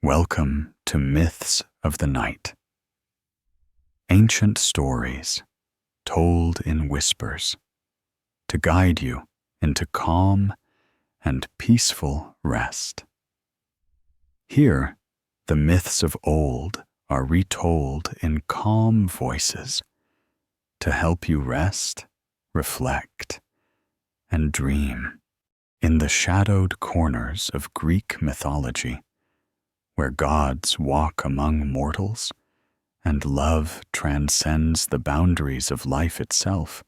Welcome to Myths of the Night. Ancient stories told in whispers to guide you into calm and peaceful rest. Here, the myths of old are retold in calm voices to help you rest, reflect, and dream in the shadowed corners of Greek mythology, where gods walk among mortals and love transcends the boundaries of life itself.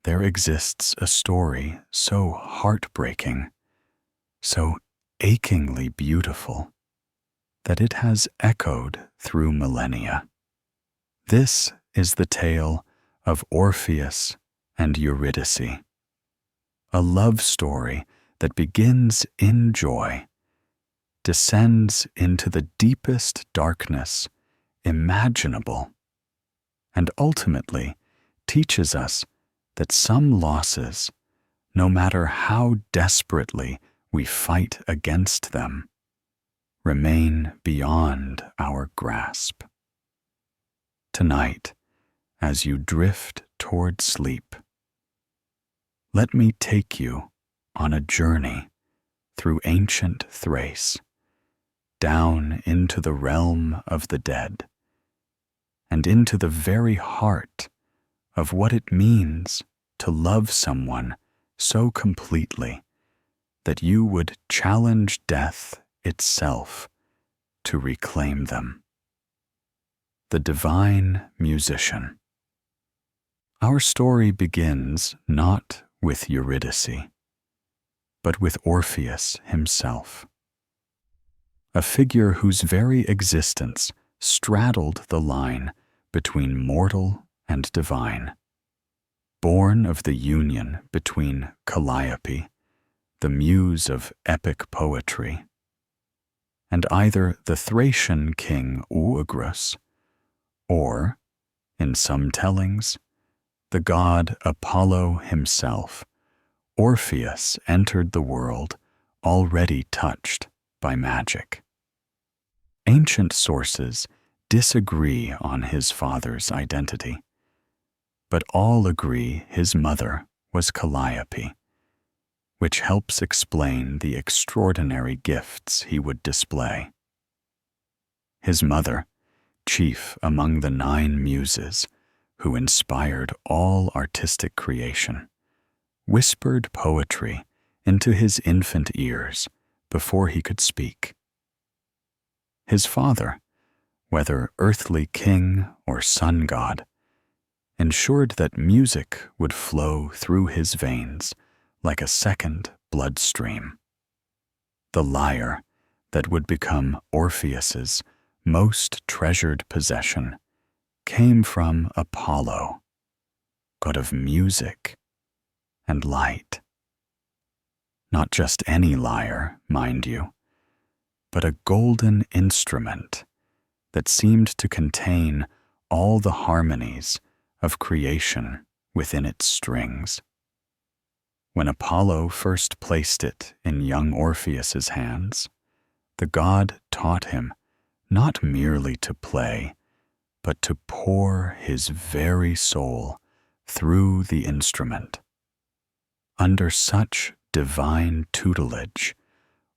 There exists a story so heartbreaking, so achingly beautiful, that it has echoed through millennia. This is the tale of Orpheus and Eurydice, a love story that begins in joy, descends into the deepest darkness imaginable, and ultimately teaches us that some losses, no matter how desperately we fight against them, remain beyond our grasp. Tonight, as you drift toward sleep, let me take you on a journey through ancient Thrace, down into the realm of the dead, and into the very heart of what it means to love someone so completely that you would challenge death itself to reclaim them. The Divine Musician. Our story begins not with Eurydice, but with Orpheus himself, a figure whose very existence straddled the line between mortal and divine. Born of the union between Calliope, the muse of epic poetry, and either the Thracian king Oeagrus, or, in some tellings, the god Apollo himself, Orpheus entered the world already touched by magic. Ancient sources disagree on his father's identity, but all agree his mother was Calliope, which helps explain the extraordinary gifts he would display. His mother, chief among the 9 muses who inspired all artistic creation, whispered poetry into his infant ears before he could speak. His father, whether earthly king or sun god, ensured that music would flow through his veins like a second bloodstream. The lyre that would become Orpheus's most treasured possession came from Apollo, god of music and light. Not just any lyre, mind you, but a golden instrument that seemed to contain all the harmonies of creation within its strings. When Apollo first placed it in young Orpheus's hands, the god taught him not merely to play, but to pour his very soul through the instrument. Under such divine tutelage,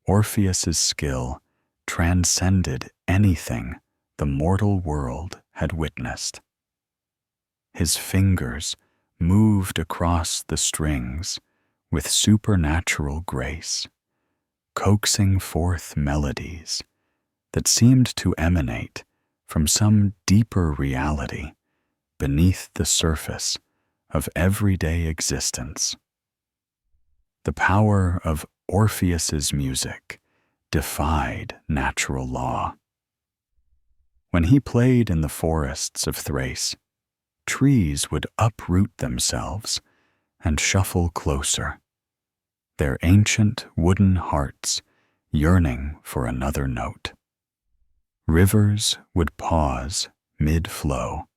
Orpheus's skill transcended anything the mortal world had witnessed. His fingers moved across the strings with supernatural grace, coaxing forth melodies that seemed to emanate from some deeper reality beneath the surface of everyday existence. The power of Orpheus's music defied natural law. When he played in the forests of Thrace, trees would uproot themselves and shuffle closer, their ancient wooden hearts yearning for another note. Rivers would pause mid-flow,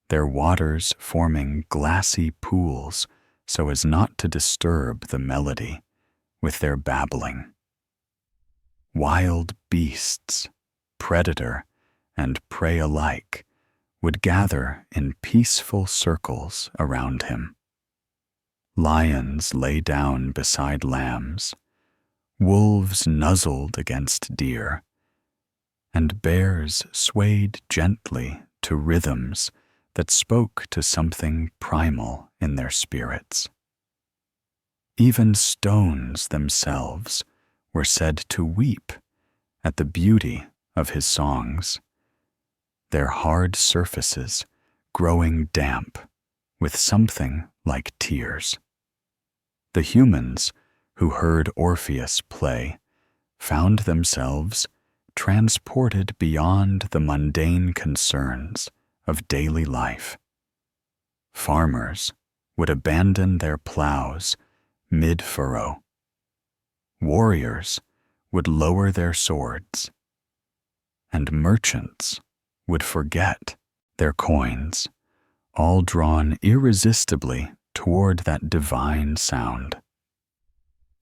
their waters forming glassy pools so as not to disturb the melody with their babbling. wild beasts, predator and prey alike, would gather in peaceful circles around him. Lions lay down beside lambs, wolves nuzzled against deer, and bears swayed gently to rhythms that spoke to something primal in their spirits. Even stones themselves were said to weep at the beauty of his songs, their hard surfaces growing damp with something like tears. The humans who heard Orpheus play found themselves transported beyond the mundane concerns of daily life. Farmers would abandon their plows mid-furrow. Warriors would lower their swords, and merchants would forget their coins, all drawn irresistibly toward that divine sound.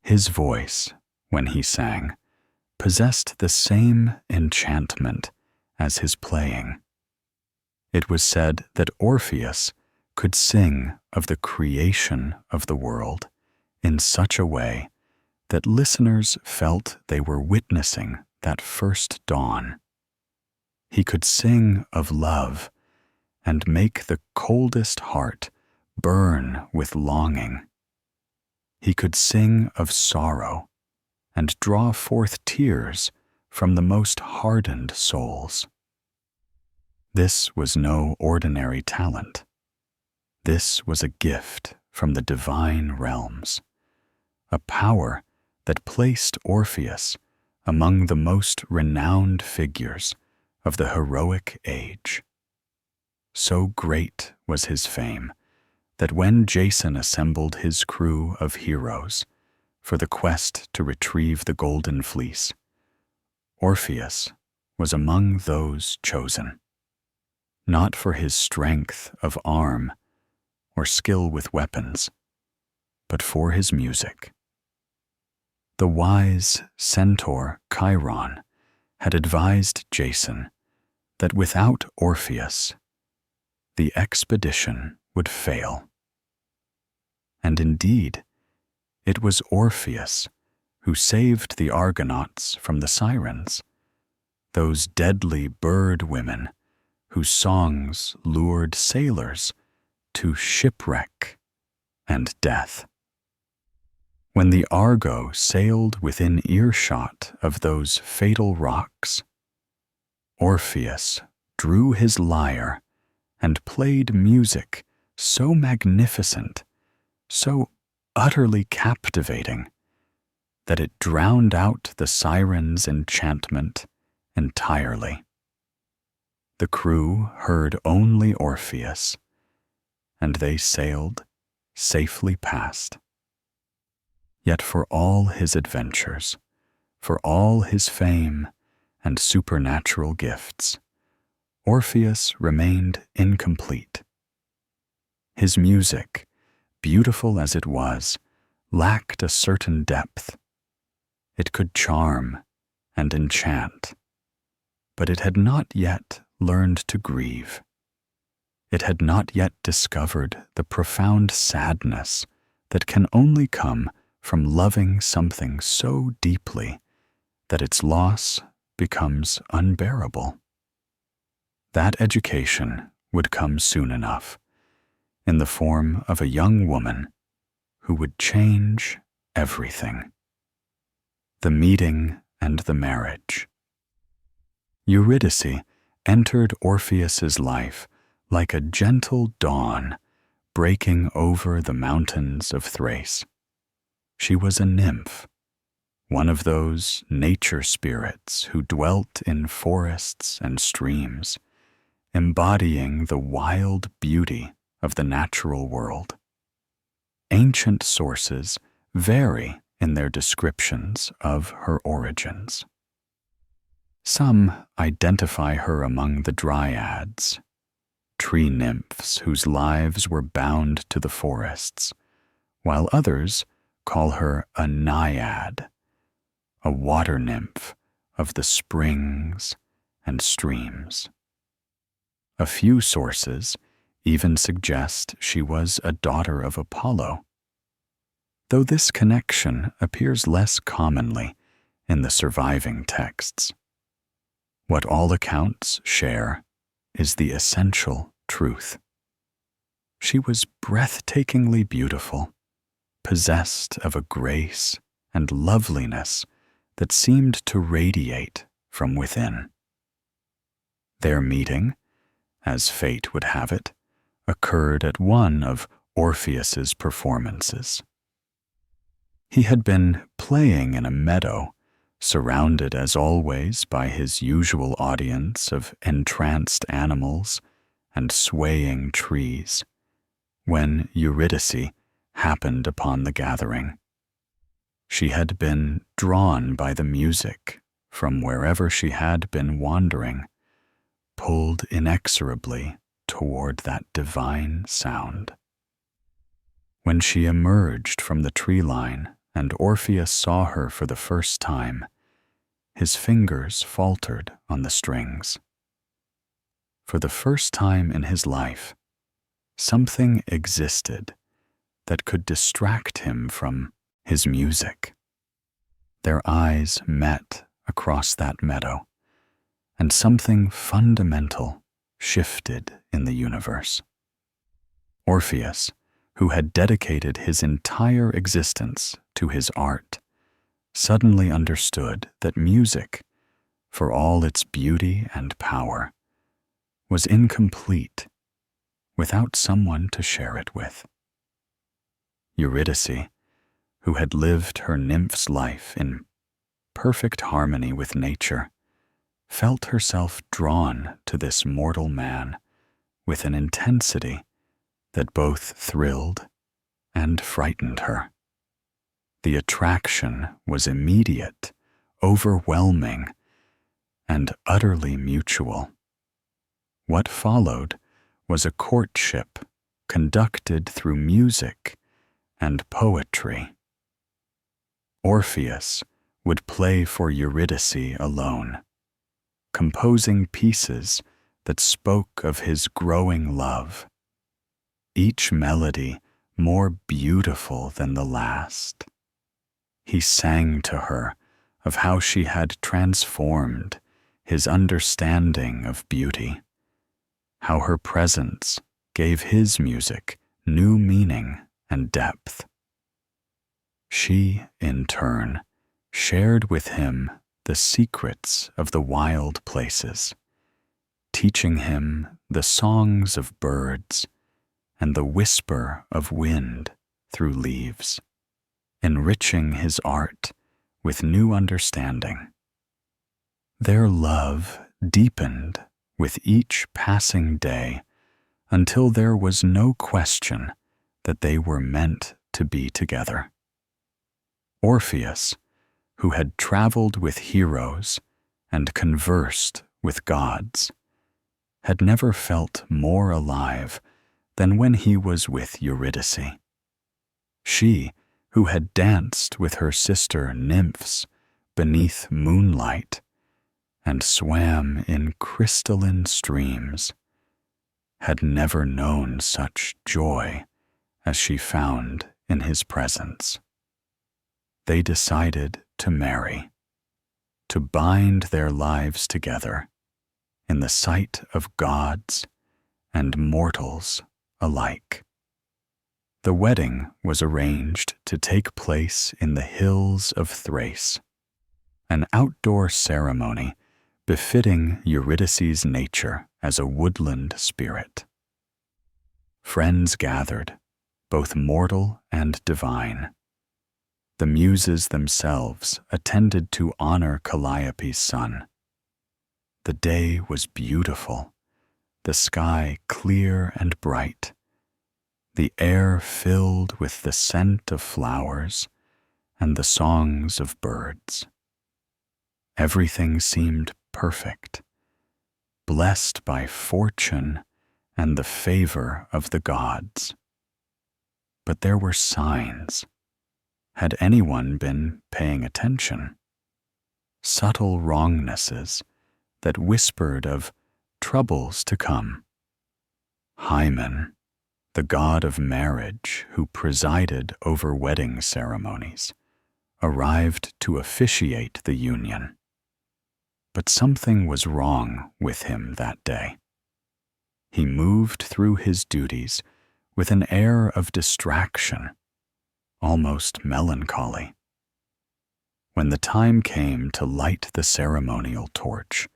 His voice, when he sang, possessed the same enchantment as his playing. It was said that Orpheus could sing of the creation of the world in such a way that listeners felt they were witnessing that first dawn. He could sing of love and make the coldest heart burn with longing. He could sing of sorrow and draw forth tears from the most hardened souls. This was no ordinary talent. This was a gift from the divine realms, a power that placed Orpheus among the most renowned figures of the heroic age. So great was his fame that when Jason assembled his crew of heroes for the quest to retrieve the Golden Fleece, Orpheus was among those chosen, not for his strength of arm or skill with weapons, but for his music. The wise centaur Chiron had advised Jason that without Orpheus, the expedition would fail. And indeed, it was Orpheus who saved the Argonauts from the sirens, those deadly bird women whose songs lured sailors to shipwreck and death. When the Argo sailed within earshot of those fatal rocks, Orpheus drew his lyre and played music so magnificent, so utterly captivating, that it drowned out the siren's enchantment entirely. The crew heard only Orpheus, and they sailed safely past. Yet for all his adventures, for all his fame and supernatural gifts, Orpheus remained incomplete. His music, beautiful as it was, lacked a certain depth. It could charm and enchant, but it had not yet learned to grieve. It had not yet discovered the profound sadness that can only come from loving something so deeply that its loss becomes unbearable. That education would come soon enough, in the form of a young woman who would change everything. The meeting and the marriage. Eurydice entered Orpheus's life like a gentle dawn breaking over the mountains of Thrace. She was a nymph, one of those nature spirits who dwelt in forests and streams, embodying the wild beauty of the natural world. Ancient sources vary in their descriptions of her origins. Some identify her among the dryads, tree nymphs whose lives were bound to the forests, while others call her a naiad, a water nymph of the springs and streams. A few sources even suggest she was a daughter of Apollo, though this connection appears less commonly in the surviving texts. What all accounts share is the essential truth. She was breathtakingly beautiful, possessed of a grace and loveliness that seemed to radiate from within. Their meeting, as fate would have it, occurred at one of Orpheus's performances. He had been playing in a meadow, surrounded as always by his usual audience of entranced animals and swaying trees, when Eurydice happened upon the gathering. She had been drawn by the music from wherever she had been wandering, pulled inexorably toward that divine sound. When she emerged from the tree line and Orpheus saw her for the first time, his fingers faltered on the strings. For the first time in his life, something existed that could distract him from his music. Their eyes met across that meadow, and something fundamental shifted in the universe. Orpheus, who had dedicated his entire existence to his art, suddenly understood that music, for all its beauty and power, was incomplete without someone to share it with. Eurydice, who had lived her nymph's life in perfect harmony with nature, felt herself drawn to this mortal man with an intensity that both thrilled and frightened her. The attraction was immediate, overwhelming, and utterly mutual. What followed was a courtship conducted through music and poetry. Orpheus would play for Eurydice alone, composing pieces that spoke of his growing love, each melody more beautiful than the last. He sang to her of how she had transformed his understanding of beauty, how her presence gave his music new meaning and depth. She, in turn, shared with him the secrets of the wild places, teaching him the songs of birds and the whisper of wind through leaves, enriching his art with new understanding. Their love deepened with each passing day until there was no question that they were meant to be together. Orpheus, who had traveled with heroes and conversed with gods, had never felt more alive than when he was with Eurydice. She, who had danced with her sister nymphs beneath moonlight and swam in crystalline streams, had never known such joy as she found in his presence. They decided to marry, to bind their lives together in the sight of gods and mortals alike. The wedding was arranged to take place in the hills of Thrace, an outdoor ceremony befitting Eurydice's nature as a woodland spirit. Friends gathered, both mortal and divine. The Muses themselves attended to honor Calliope's son. The day was beautiful, the sky clear and bright, the air filled with the scent of flowers and the songs of birds. Everything seemed perfect, blessed by fortune and the favor of the gods. But there were signs. Had anyone been paying attention? subtle wrongnesses that whispered of troubles to come. Hymen, the god of marriage who presided over wedding ceremonies, arrived to officiate the union. But something was wrong with him that day. He moved through his duties with an air of distraction, almost melancholy. When the time came to light the ceremonial torch,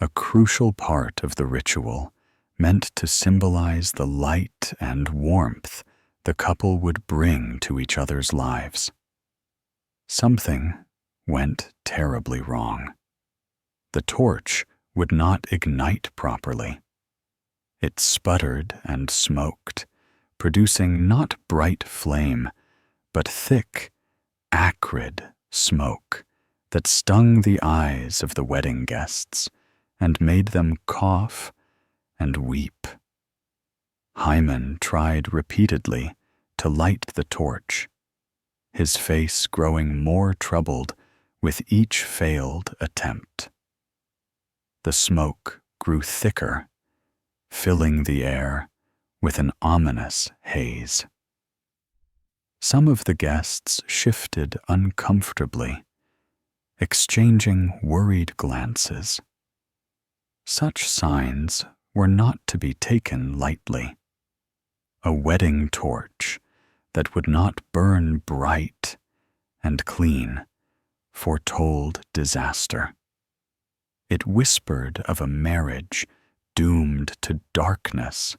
a crucial part of the ritual meant to symbolize the light and warmth the couple would bring to each other's lives. Something went terribly wrong. The torch would not ignite properly. It sputtered and smoked, producing not bright flame, but thick, acrid smoke that stung the eyes of the wedding guests and made them cough and weep. Hymen tried repeatedly to light the torch, his face growing more troubled with each failed attempt. The smoke grew thicker, filling the air with an ominous haze. Some of the guests shifted uncomfortably, exchanging worried glances. Such signs were not to be taken lightly. A wedding torch that would not burn bright and clean foretold disaster. It whispered of a marriage doomed to darkness,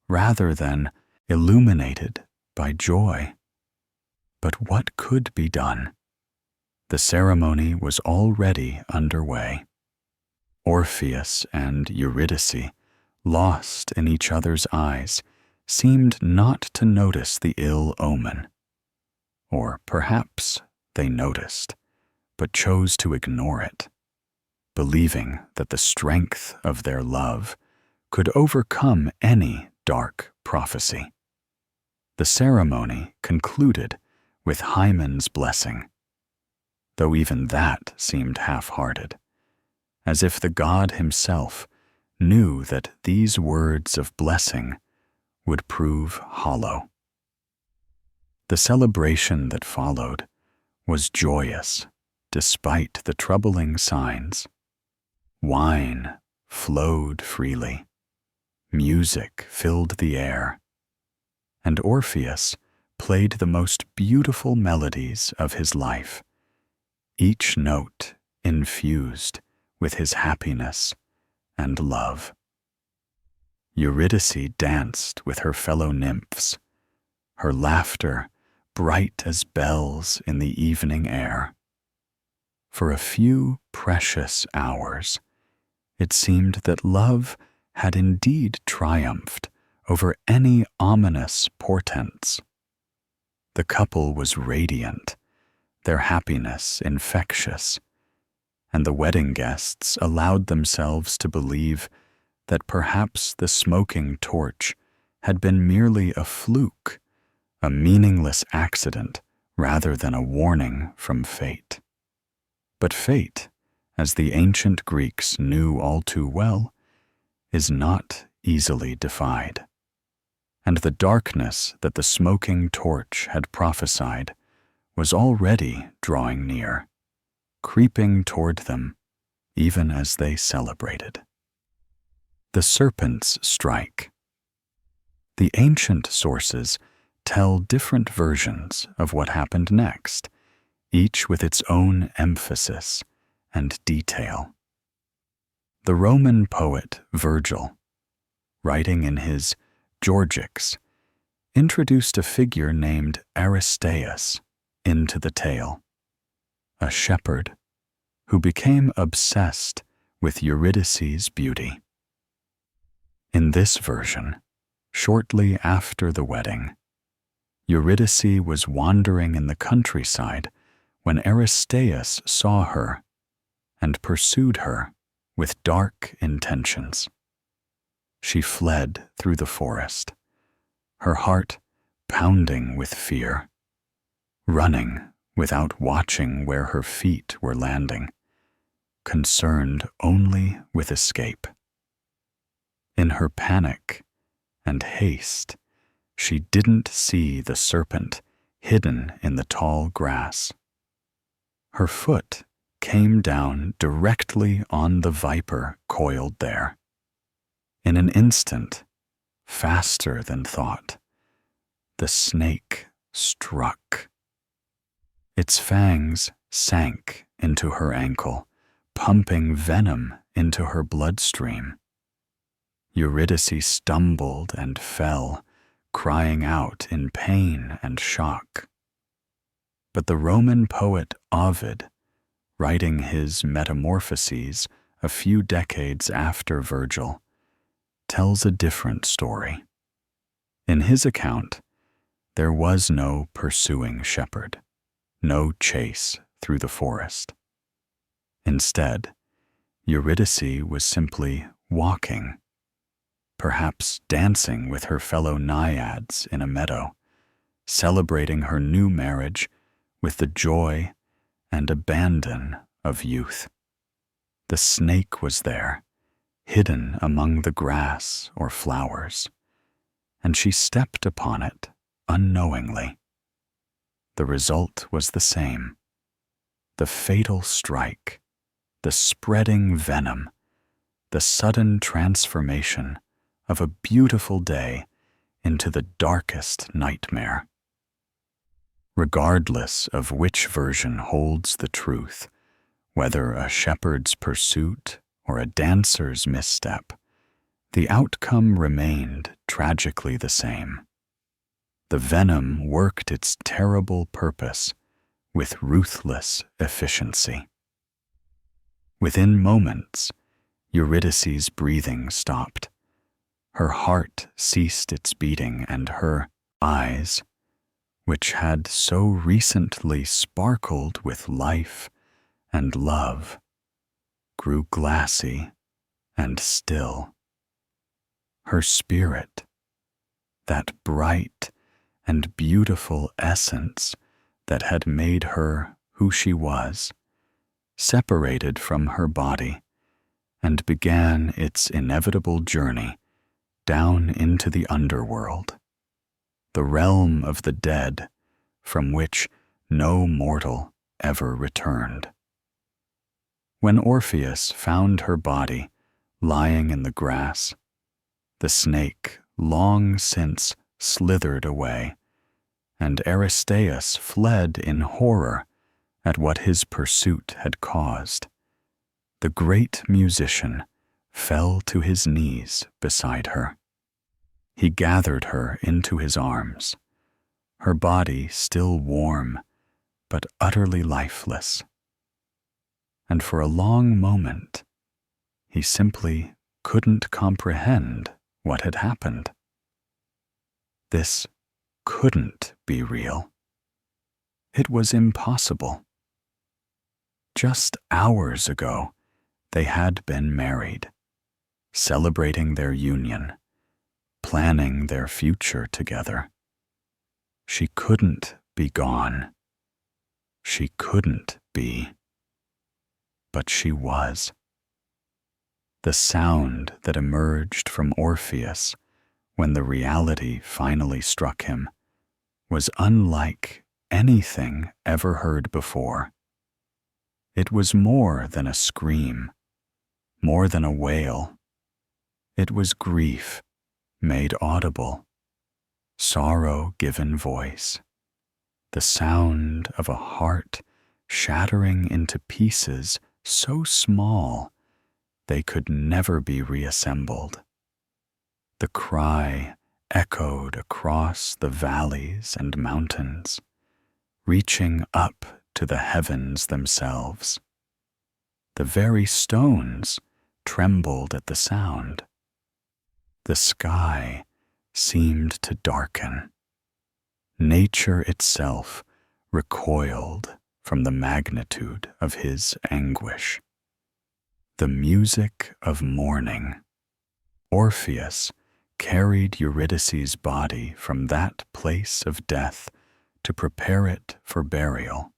rather than illuminated by joy. But what could be done? The ceremony was already underway. Orpheus and Eurydice, lost in each other's eyes, seemed not to notice the ill omen. Or perhaps they noticed, but chose to ignore it, believing that the strength of their love could overcome any dark prophecy. The ceremony concluded with Hymen's blessing, though even that seemed half-hearted, as if the god himself knew that these words of blessing would prove hollow. The celebration that followed was joyous despite the troubling signs. Wine flowed freely, music filled the air, and Orpheus played the most beautiful melodies of his life, each note infused with his happiness and love. Eurydice danced with her fellow nymphs, her laughter bright as bells in the evening air. For a few precious hours, it seemed that love had indeed triumphed over any ominous portents. The couple was radiant, their happiness infectious, and the wedding guests allowed themselves to believe that perhaps the smoking torch had been merely a fluke, a meaningless accident rather than a warning from fate. But fate, as the ancient Greeks knew all too well, is not easily defied. And the darkness that the smoking torch had prophesied was already drawing near, creeping toward them even as they celebrated. The serpent's strike. The ancient sources tell different versions of what happened next, each with its own emphasis and detail. The Roman poet Virgil, writing in his Georgics, introduced a figure named Aristeus into the tale, a shepherd who became obsessed with Eurydice's beauty. In this version, shortly after the wedding, Eurydice was wandering in the countryside when Aristeus saw her and pursued her with dark intentions. She fled through the forest, her heart pounding with fear, running without watching where her feet were landing, concerned only with escape. In her panic and haste, she didn't see the serpent hidden in the tall grass. Her foot came down directly on the viper coiled there. In an instant, faster than thought, the snake struck. Its fangs sank into her ankle, pumping venom into her bloodstream. Eurydice stumbled and fell, crying out in pain and shock. But the Roman poet Ovid, writing his Metamorphoses a few decades after Virgil, tells a different story. In his account, there was no pursuing shepherd, no chase through the forest. Instead, Eurydice was simply walking, perhaps dancing with her fellow Naiads in a meadow, celebrating her new marriage with the joy and abandon of youth. The snake was there, hidden among the grass or flowers, and she stepped upon it unknowingly. The result was the same: the fatal strike, the spreading venom, the sudden transformation of a beautiful day into the darkest nightmare. Regardless of which version holds the truth, whether a shepherd's pursuit or a dancer's misstep, the outcome remained tragically the same. The venom worked its terrible purpose with ruthless efficiency. Within moments, Eurydice's breathing stopped. Her heart ceased its beating, and her eyes, which had so recently sparkled with life and love, grew glassy and still. Her spirit, that bright and beautiful essence that had made her who she was, separated from her body and began its inevitable journey down into the underworld, the realm of the dead from which no mortal ever returned. When Orpheus found her body lying in the grass, the snake long since slithered away, and Aristeus fled in horror at what his pursuit had caused. The great musician fell to his knees beside her. He gathered her into his arms, her body still warm but utterly lifeless. And for a long moment, he simply couldn't comprehend what had happened. This couldn't be real. It was impossible. Just hours ago, they had been married, celebrating their union, planning their future together. She couldn't be gone. She couldn't be. But she was. The sound that emerged from Orpheus when the reality finally struck him was unlike anything ever heard before. It was more than a scream, more than a wail. It was grief made audible, sorrow given voice, the sound of a heart shattering into pieces so small they could never be reassembled. The cry echoed across the valleys and mountains, reaching up to the heavens themselves. The very stones trembled at the sound. The sky seemed to darken. Nature itself recoiled from the magnitude of his anguish. The music of mourning. Orpheus carried Eurydice's body from that place of death to prepare it for burial.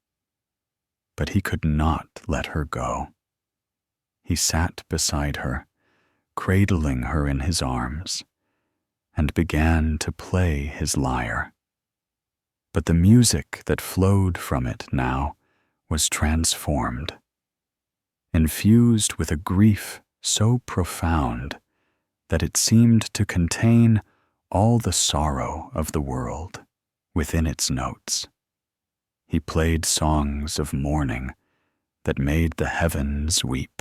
but he could not let her go. He sat beside her, cradling her in his arms, and began to play his lyre. But the music that flowed from it now was transformed, infused with a grief so profound that it seemed to contain all the sorrow of the world within its notes. He played songs of mourning that made the heavens weep.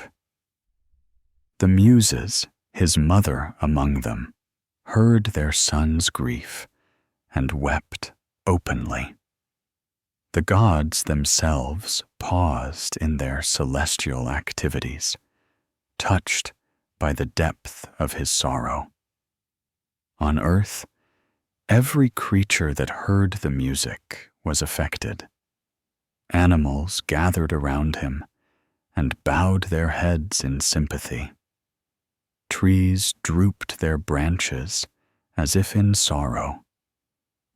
The Muses, his mother among them, heard their son's grief and wept openly. The gods themselves paused in their celestial activities, touched by the depth of his sorrow. On earth, every creature that heard the music was affected. Animals gathered around him and bowed their heads in sympathy. Trees drooped their branches as if in sorrow.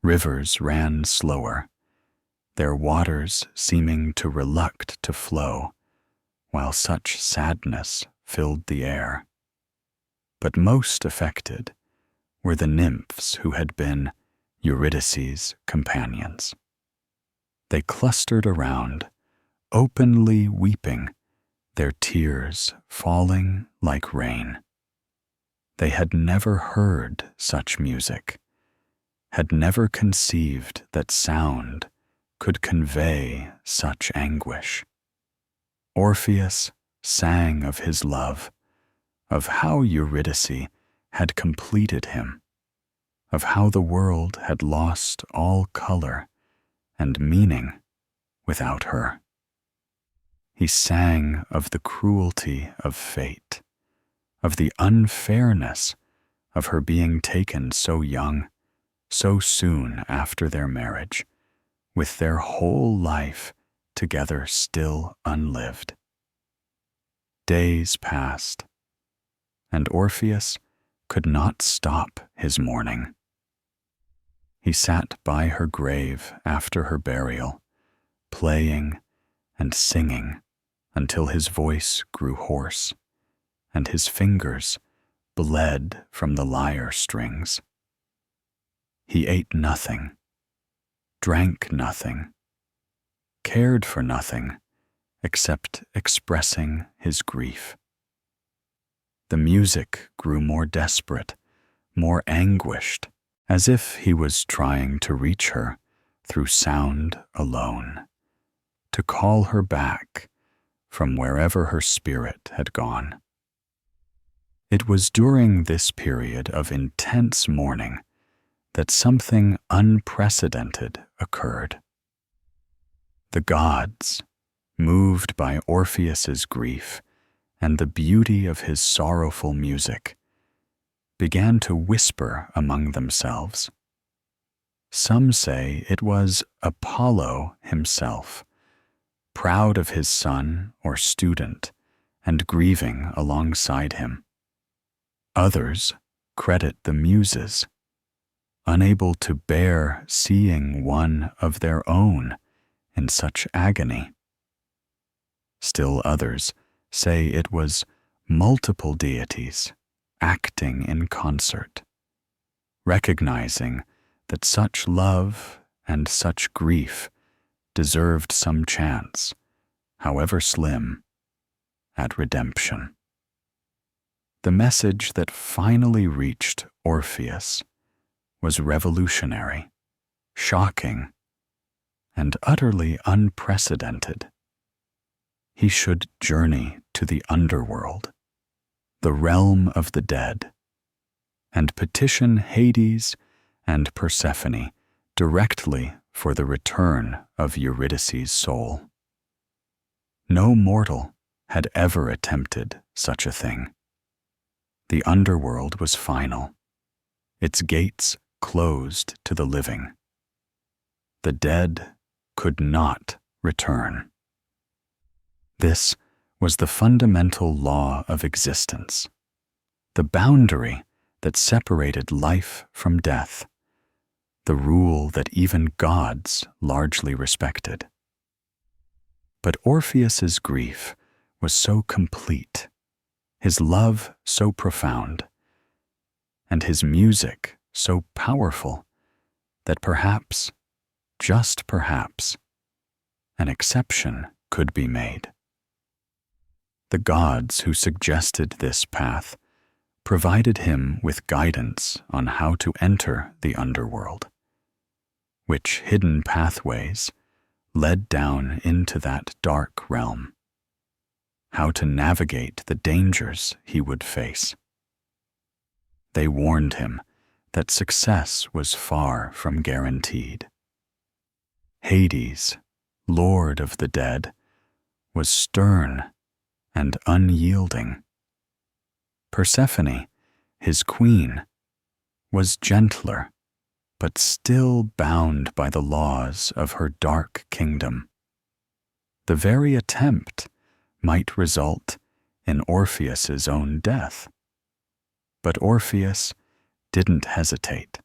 Rivers ran slower, their waters seeming to reluct to flow, while such sadness filled the air. But most affected were the nymphs who had been Eurydice's companions. They clustered around, openly weeping, their tears falling like rain. They had never heard such music, had never conceived that sound could convey such anguish. Orpheus sang of his love, of how Eurydice had completed him, of how the world had lost all color and meaning without her. He sang of the cruelty of fate, of the unfairness of her being taken so young, so soon after their marriage, with their whole life together still unlived. Days passed, and Orpheus could not stop his mourning. He sat by her grave after her burial, playing and singing until his voice grew hoarse, and his fingers bled from the lyre strings. He ate nothing, drank nothing, cared for nothing except expressing his grief. The music grew more desperate, more anguished, as if he was trying to reach her through sound alone, to call her back from wherever her spirit had gone. It was during this period of intense mourning that something unprecedented occurred. The gods, moved by Orpheus's grief and the beauty of his sorrowful music, began to whisper among themselves. Some say it was Apollo himself, proud of his son or student and grieving alongside him. Others credit the Muses, unable to bear seeing one of their own in such agony. Still others say it was multiple deities acting in concert, recognizing that such love and such grief deserved some chance, however slim, at redemption. The message that finally reached Orpheus was revolutionary, shocking, and utterly unprecedented. He should journey to the underworld, the realm of the dead, and petition Hades and Persephone directly for the return of Eurydice's soul. No mortal had ever attempted such a thing. The underworld was final, its gates closed to the living. The dead could not return. This was the fundamental law of existence, the boundary that separated life from death, the rule that even gods largely respected. But Orpheus's grief was so complete, his love so profound, and his music so powerful that perhaps, just perhaps, an exception could be made. The gods who suggested this path provided him with guidance on how to enter the underworld, which hidden pathways led down into that dark realm, how to navigate the dangers he would face. They warned him that success was far from guaranteed. Hades, lord of the dead, was stern and unyielding. Persephone, his queen, was gentler, but still bound by the laws of her dark kingdom. The very attempt might result in Orpheus's own death. But Orpheus didn't hesitate.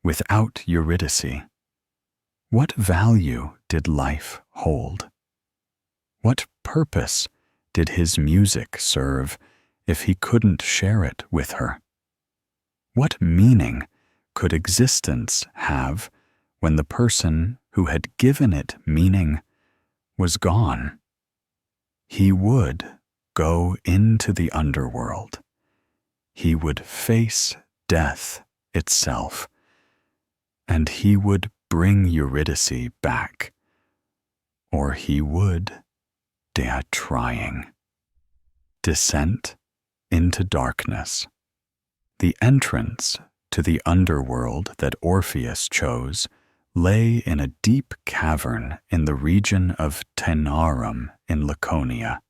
Without Eurydice, what value did life hold? What purpose did his music serve if he couldn't share it with her? What meaning could existence have when the person who had given it meaning was gone? He would go into the underworld. He would face death itself, and he would bring Eurydice back, or he would die trying. Descent into darkness. The entrance to the underworld that Orpheus chose lay in a deep cavern in the region of Taenarum in Laconia,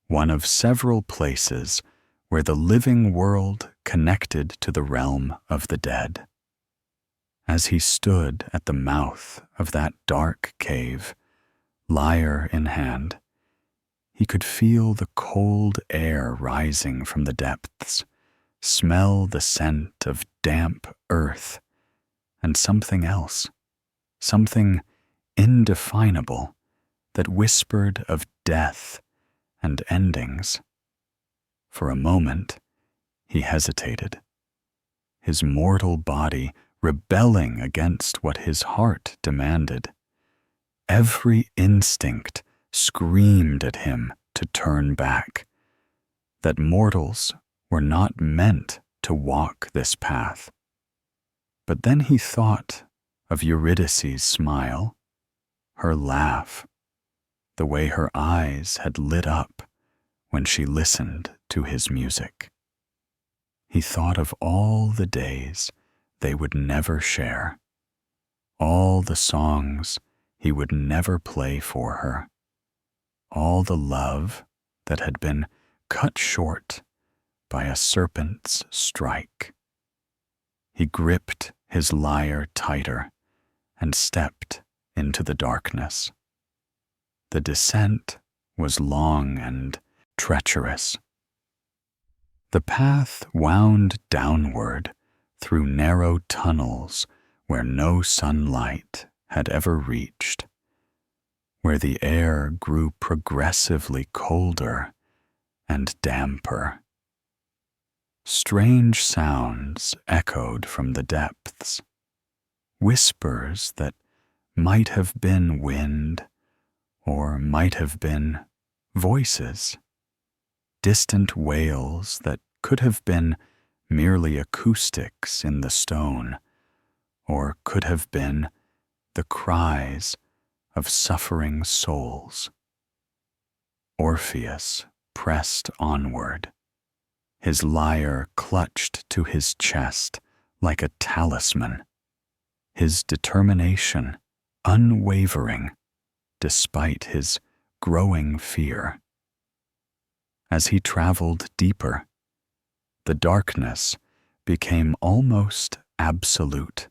one of several places where the living world connected to the realm of the dead. As he stood at the mouth of that dark cave, lyre in hand, he could feel the cold air rising from the depths, smell the scent of damp earth, and something else, something indefinable that whispered of death and endings. For a moment, he hesitated, his mortal body rebelling against what his heart demanded. Every instinct screamed at him to turn back, that mortals were not meant to walk this path. But then he thought of Eurydice's smile, her laugh, the way her eyes had lit up when she listened to his music. He thought of all the days they would never share, all the songs he would never play for her, all the love that had been cut short by a serpent's strike. He gripped his lyre tighter and stepped into the darkness. The descent was long and treacherous. The path wound downward through narrow tunnels where no sunlight had ever reached, where the air grew progressively colder and damper. Strange sounds echoed from the depths, whispers that might have been wind or might have been voices, distant wails that could have been merely acoustics in the stone, or could have been the cries of suffering souls. Orpheus pressed onward, his lyre clutched to his chest like a talisman, his determination unwavering despite his growing fear. As he traveled deeper, the darkness became almost absolute.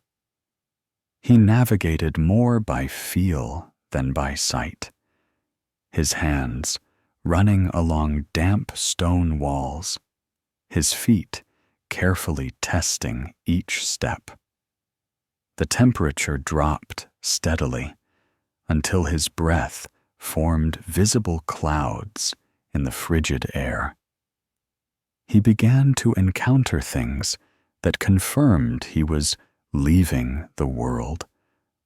He navigated more by feel than by sight, his hands running along damp stone walls, his feet carefully testing each step. The temperature dropped steadily until his breath formed visible clouds in the frigid air. He began to encounter things that confirmed he was leaving the world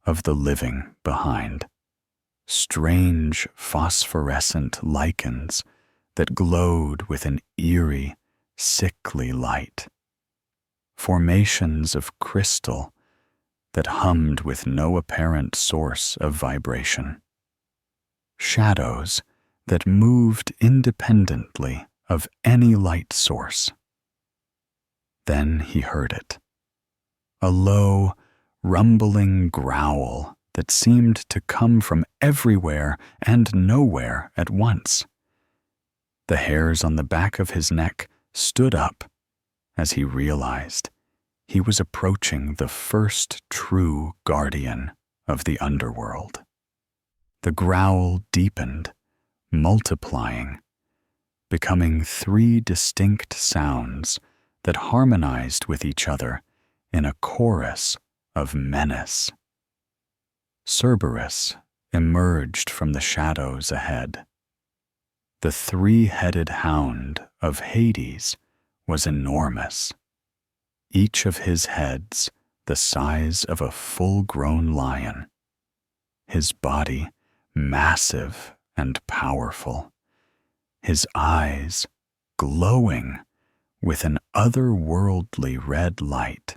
of the living behind. Strange phosphorescent lichens that glowed with an eerie, sickly light. Formations of crystal that hummed with no apparent source of vibration. Shadows that moved independently of any light source. Then he heard it. A low, rumbling growl that seemed to come from everywhere and nowhere at once. The hairs on the back of his neck stood up as he realized he was approaching the first true guardian of the underworld. The growl deepened, multiplying, becoming 3 distinct sounds that harmonized with each other in a chorus of menace. Cerberus emerged from the shadows ahead. The 3-headed hound of Hades was enormous, each of his heads the size of a full-grown lion, his body massive and powerful, his eyes glowing with an otherworldly red light.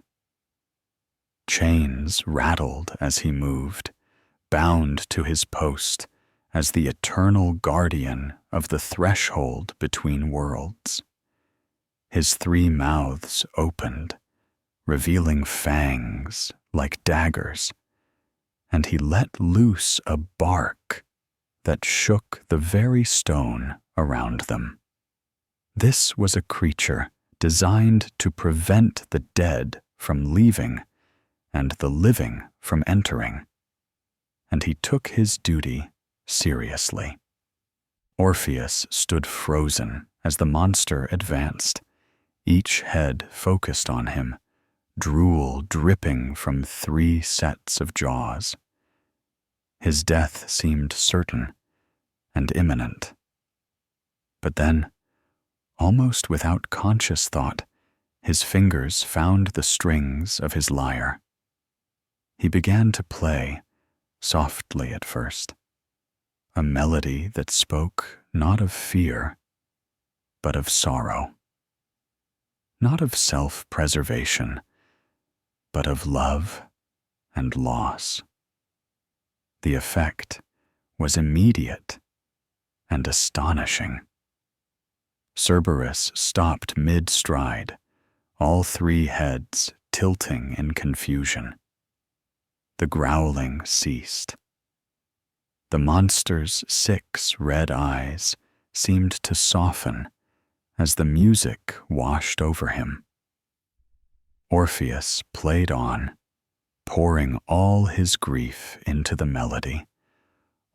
Chains rattled as he moved, bound to his post as the eternal guardian of the threshold between worlds. His 3 mouths opened, revealing fangs like daggers, and he let loose a bark that shook the very stone around them. This was a creature designed to prevent the dead from leaving and the living from entering, and he took his duty seriously. Orpheus stood frozen as the monster advanced, each head focused on him, drool dripping from 3 sets of jaws. His death seemed certain and imminent. But then, almost without conscious thought, his fingers found the strings of his lyre. He began to play, softly at first, a melody that spoke not of fear, but of sorrow. Not of self-preservation, but of love and loss. The effect was immediate and astonishing. Cerberus stopped mid-stride, all 3 heads tilting in confusion. The growling ceased. The monster's 6 red eyes seemed to soften as the music washed over him. Orpheus played on, pouring all his grief into the melody,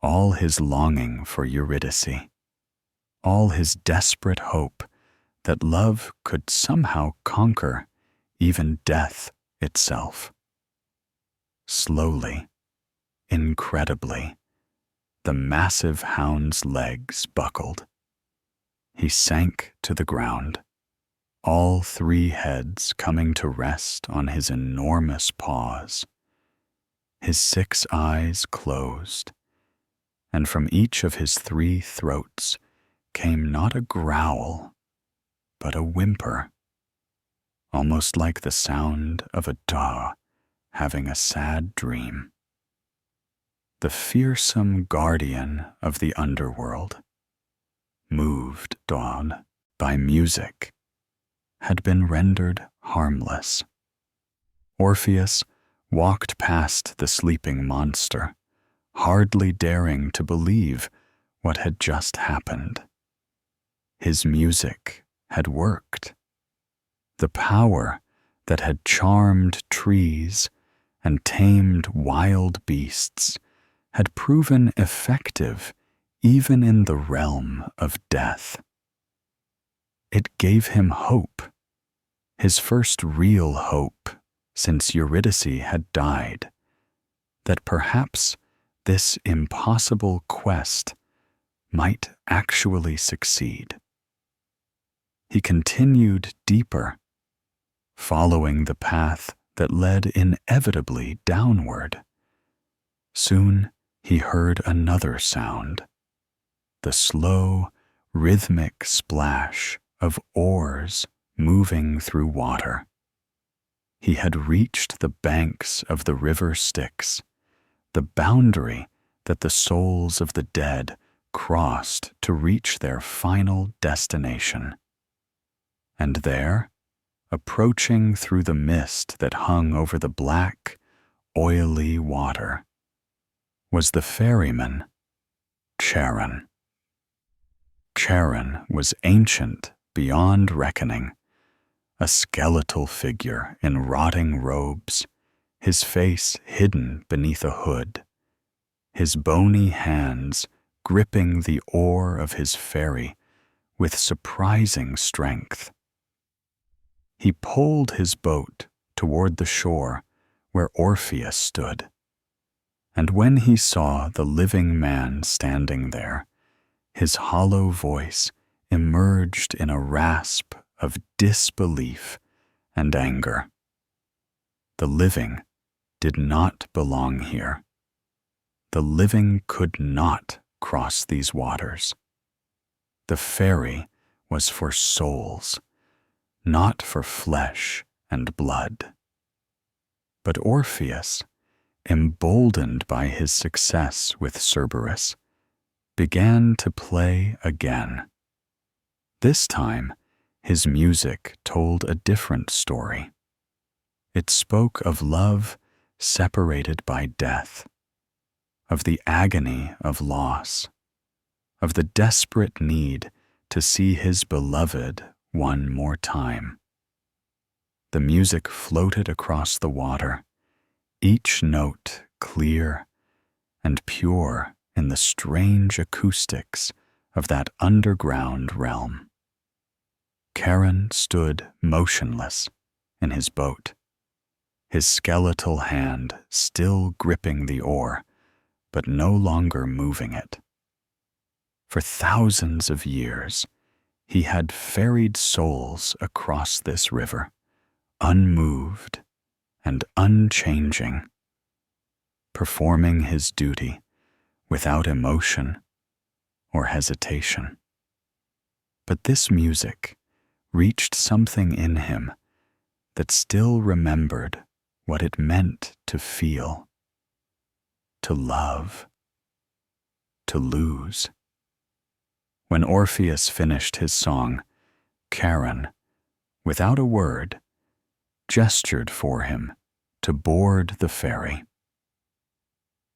all his longing for Eurydice, all his desperate hope that love could somehow conquer even death itself. Slowly, incredibly, the massive hound's legs buckled. He sank to the ground, all 3 heads coming to rest on his enormous paws. His 6 eyes closed, and from each of his 3 throats came not a growl, but a whimper, almost like the sound of a daw having a sad dream. The fearsome guardian of the underworld, moved dawn by music, had been rendered harmless. Orpheus walked past the sleeping monster, hardly daring to believe what had just happened. His music had worked. The power that had charmed trees and tamed wild beasts had proven effective even in the realm of death. It gave him hope, his first real hope since Eurydice had died, that perhaps this impossible quest might actually succeed. He continued deeper, following the path that led inevitably downward. Soon he heard another sound, the slow, rhythmic splash of oars moving through water. He had reached the banks of the River Styx, the boundary that the souls of the dead crossed to reach their final destination. And there, approaching through the mist that hung over the black, oily water, was the ferryman, Charon. Charon was ancient beyond reckoning, a skeletal figure in rotting robes, his face hidden beneath a hood, his bony hands gripping the oar of his ferry with surprising strength. He pulled his boat toward the shore where Orpheus stood, and when he saw the living man standing there, his hollow voice emerged in a rasp of disbelief and anger. The living did not belong here. The living could not cross these waters. The ferry was for souls, not for flesh and blood. But Orpheus, emboldened by his success with Cerberus, began to play again. This time, his music told a different story. It spoke of love separated by death, of the agony of loss, of the desperate need to see his beloved one more time. The music floated across the water, each note clear and pure in the strange acoustics of that underground realm. Charon stood motionless in his boat, his skeletal hand still gripping the oar, but no longer moving it. For thousands of years, he had ferried souls across this river, unmoved and unchanging, performing his duty without emotion or hesitation. But this music reached something in him that still remembered what it meant to feel, to love, to lose. When Orpheus finished his song, Charon, without a word, gestured for him to board the ferry.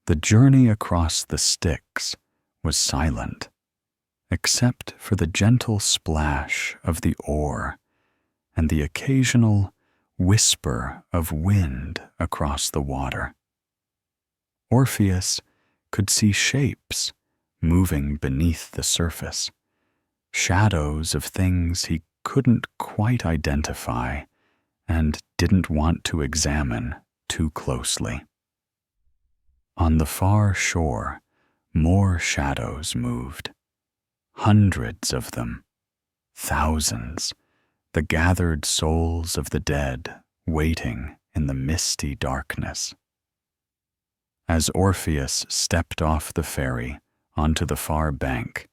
The journey across the Styx was silent, except for the gentle splash of the oar and the occasional whisper of wind across the water. Orpheus could see shapes moving beneath the surface, shadows of things he couldn't quite identify and didn't want to examine too closely. On the far shore, more shadows moved, hundreds of them, thousands, the gathered souls of the dead waiting in the misty darkness. As Orpheus stepped off the ferry onto the far bank,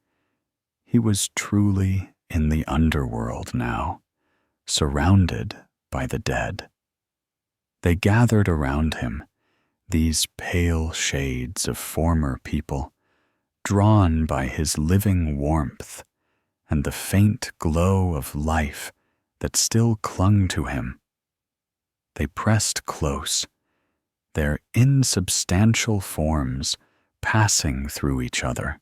he was truly in the underworld now, surrounded by the dead. They gathered around him, these pale shades of former people, drawn by his living warmth and the faint glow of life that still clung to him. They pressed close, their insubstantial forms passing through each other,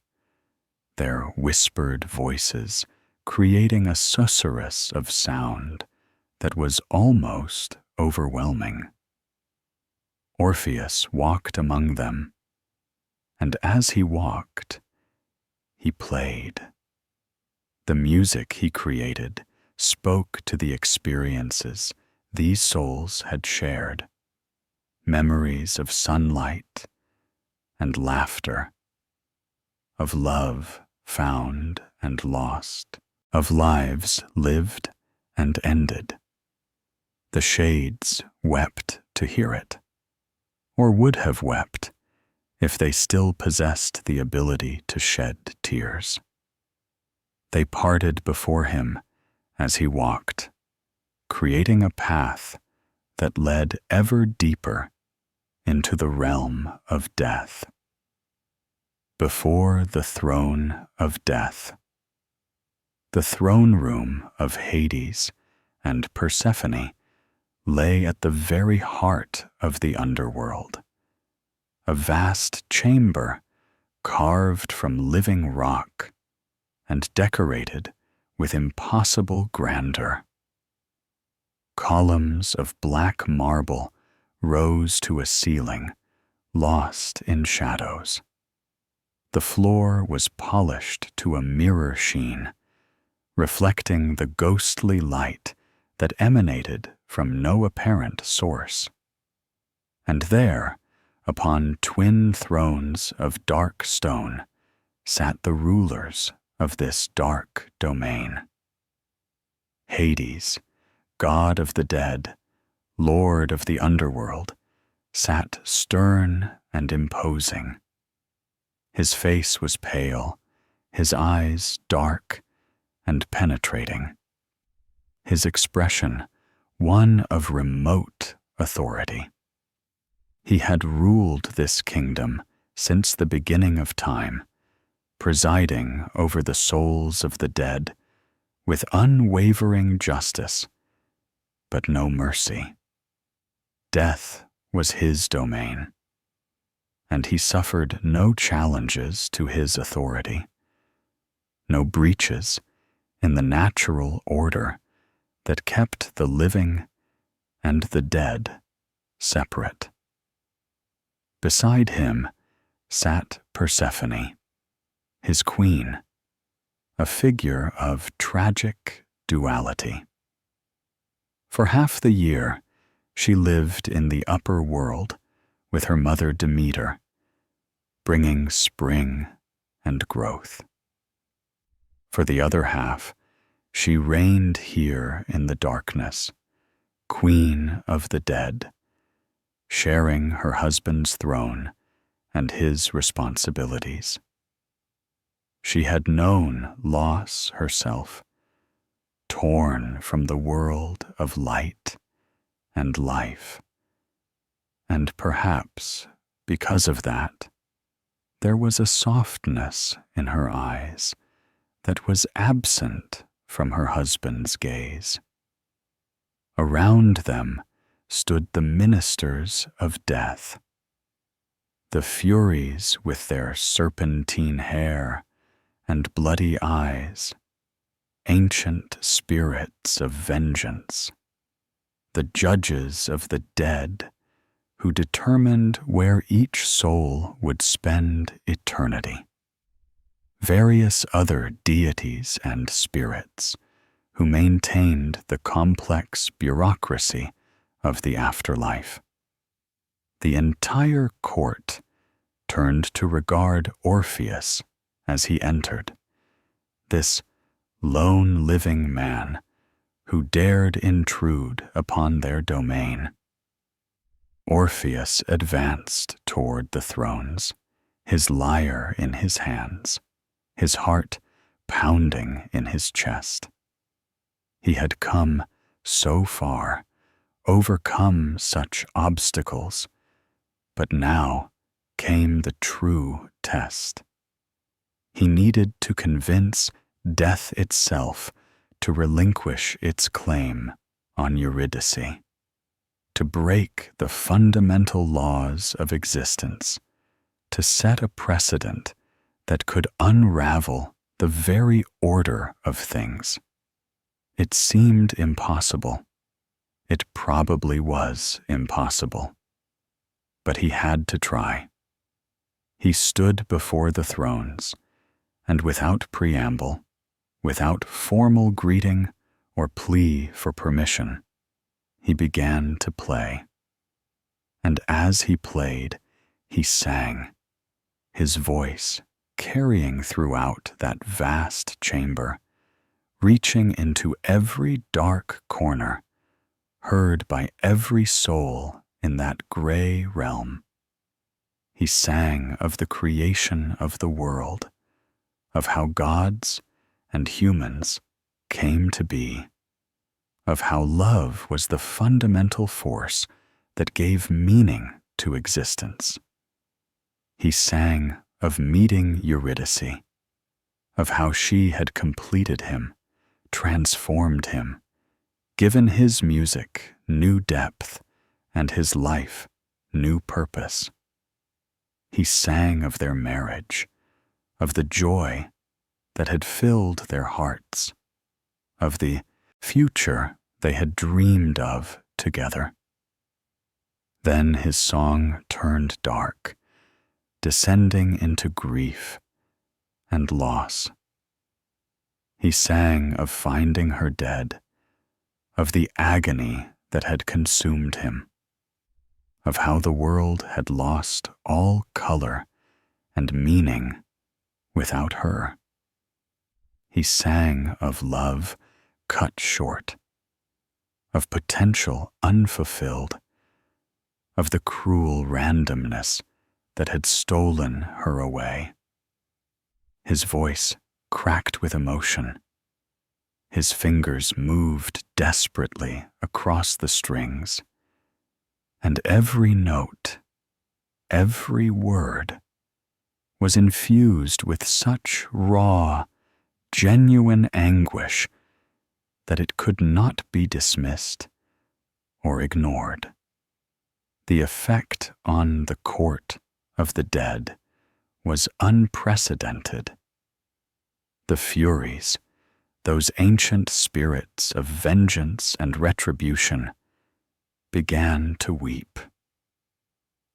their whispered voices creating a susurrus of sound that was almost overwhelming. Orpheus walked among them, and as he walked, he played. The music he created spoke to the experiences these souls had shared, memories of sunlight and laughter, of love found and lost, of lives lived and ended. The shades wept to hear it, or would have wept if they still possessed the ability to shed tears. They parted before him as he walked, creating a path that led ever deeper into the realm of death. Before the throne of death, the throne room of Hades and Persephone lay at the very heart of the underworld, a vast chamber carved from living rock and decorated with impossible grandeur. Columns of black marble rose to a ceiling, lost in shadows. The floor was polished to a mirror sheen, reflecting the ghostly light that emanated from no apparent source. And there, upon twin thrones of dark stone, sat the rulers of this dark domain. Hades, god of the dead, lord of the underworld, sat stern and imposing. His face was pale, his eyes dark and penetrating. His expression one of remote authority. He had ruled this kingdom since the beginning of time, presiding over the souls of the dead with unwavering justice, but no mercy. Death was his domain, and he suffered no challenges to his authority, no breaches in the natural order that kept the living and the dead separate. Beside him sat Persephone, his queen, a figure of tragic duality. For half the year, she lived in the upper world with her mother Demeter, bringing spring and growth. For the other half, she reigned here in the darkness, queen of the dead, sharing her husband's throne and his responsibilities. She had known loss herself, torn from the world of light and life, and perhaps because of that, there was a softness in her eyes that was absent from her husband's gaze. Around them stood the ministers of death, the Furies with their serpentine hair and bloody eyes, ancient spirits of vengeance, the judges of the dead who determined where each soul would spend eternity. Various other deities and spirits who maintained the complex bureaucracy of the afterlife. The entire court turned to regard Orpheus as he entered, this lone living man who dared intrude upon their domain. Orpheus advanced toward the thrones, his lyre in his hands, his heart pounding in his chest. He had come so far, overcome such obstacles, but now came the true test. He needed to convince death itself to relinquish its claim on Eurydice, to break the fundamental laws of existence, to set a precedent that could unravel the very order of things. It seemed impossible. It probably was impossible. But he had to try. He stood before the thrones, and without preamble, without formal greeting or plea for permission, he began to play. And as he played, he sang, his voice carrying throughout that vast chamber, reaching into every dark corner, heard by every soul in that gray realm. He sang of the creation of the world, of how gods and humans came to be, of how love was the fundamental force that gave meaning to existence. He sang of meeting Eurydice, of how she had completed him, transformed him, given his music new depth and his life new purpose. He sang of their marriage, of the joy that had filled their hearts, of the future they had dreamed of together. Then his song turned dark, descending into grief and loss. He sang of finding her dead, of the agony that had consumed him, of how the world had lost all color and meaning without her. He sang of love cut short, of potential unfulfilled, of the cruel randomness that had stolen her away. His voice cracked with emotion. His fingers moved desperately across the strings, and every note, every word, was infused with such raw, genuine anguish that it could not be dismissed or ignored. The effect on the court of the dead was unprecedented. The Furies, those ancient spirits of vengeance and retribution, began to weep.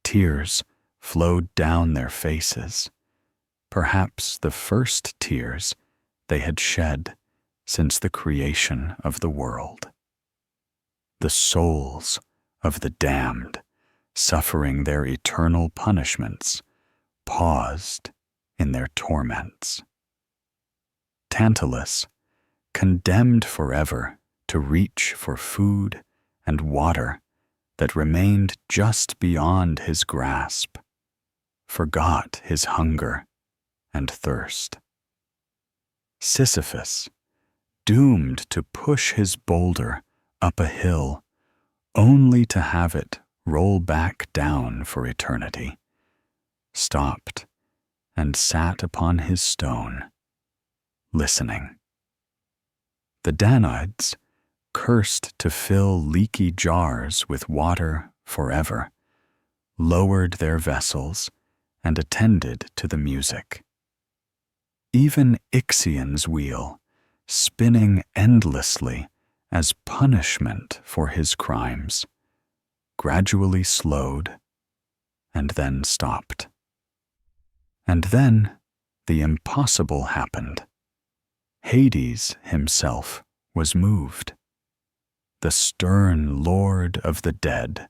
Tears flowed down their faces, perhaps the first tears they had shed since the creation of the world. The souls of the damned, suffering their eternal punishments, paused in their torments. Tantalus, condemned forever to reach for food and water that remained just beyond his grasp, forgot his hunger and thirst. Sisyphus, doomed to push his boulder up a hill only to have it roll back down for eternity, stopped and sat upon his stone, listening. The Maenads, cursed to fill leaky jars with water forever, lowered their vessels and attended to the music. Even Ixion's wheel, spinning endlessly as punishment for his crimes, gradually slowed and then stopped. And then the impossible happened. Hades himself was moved. The stern lord of the dead,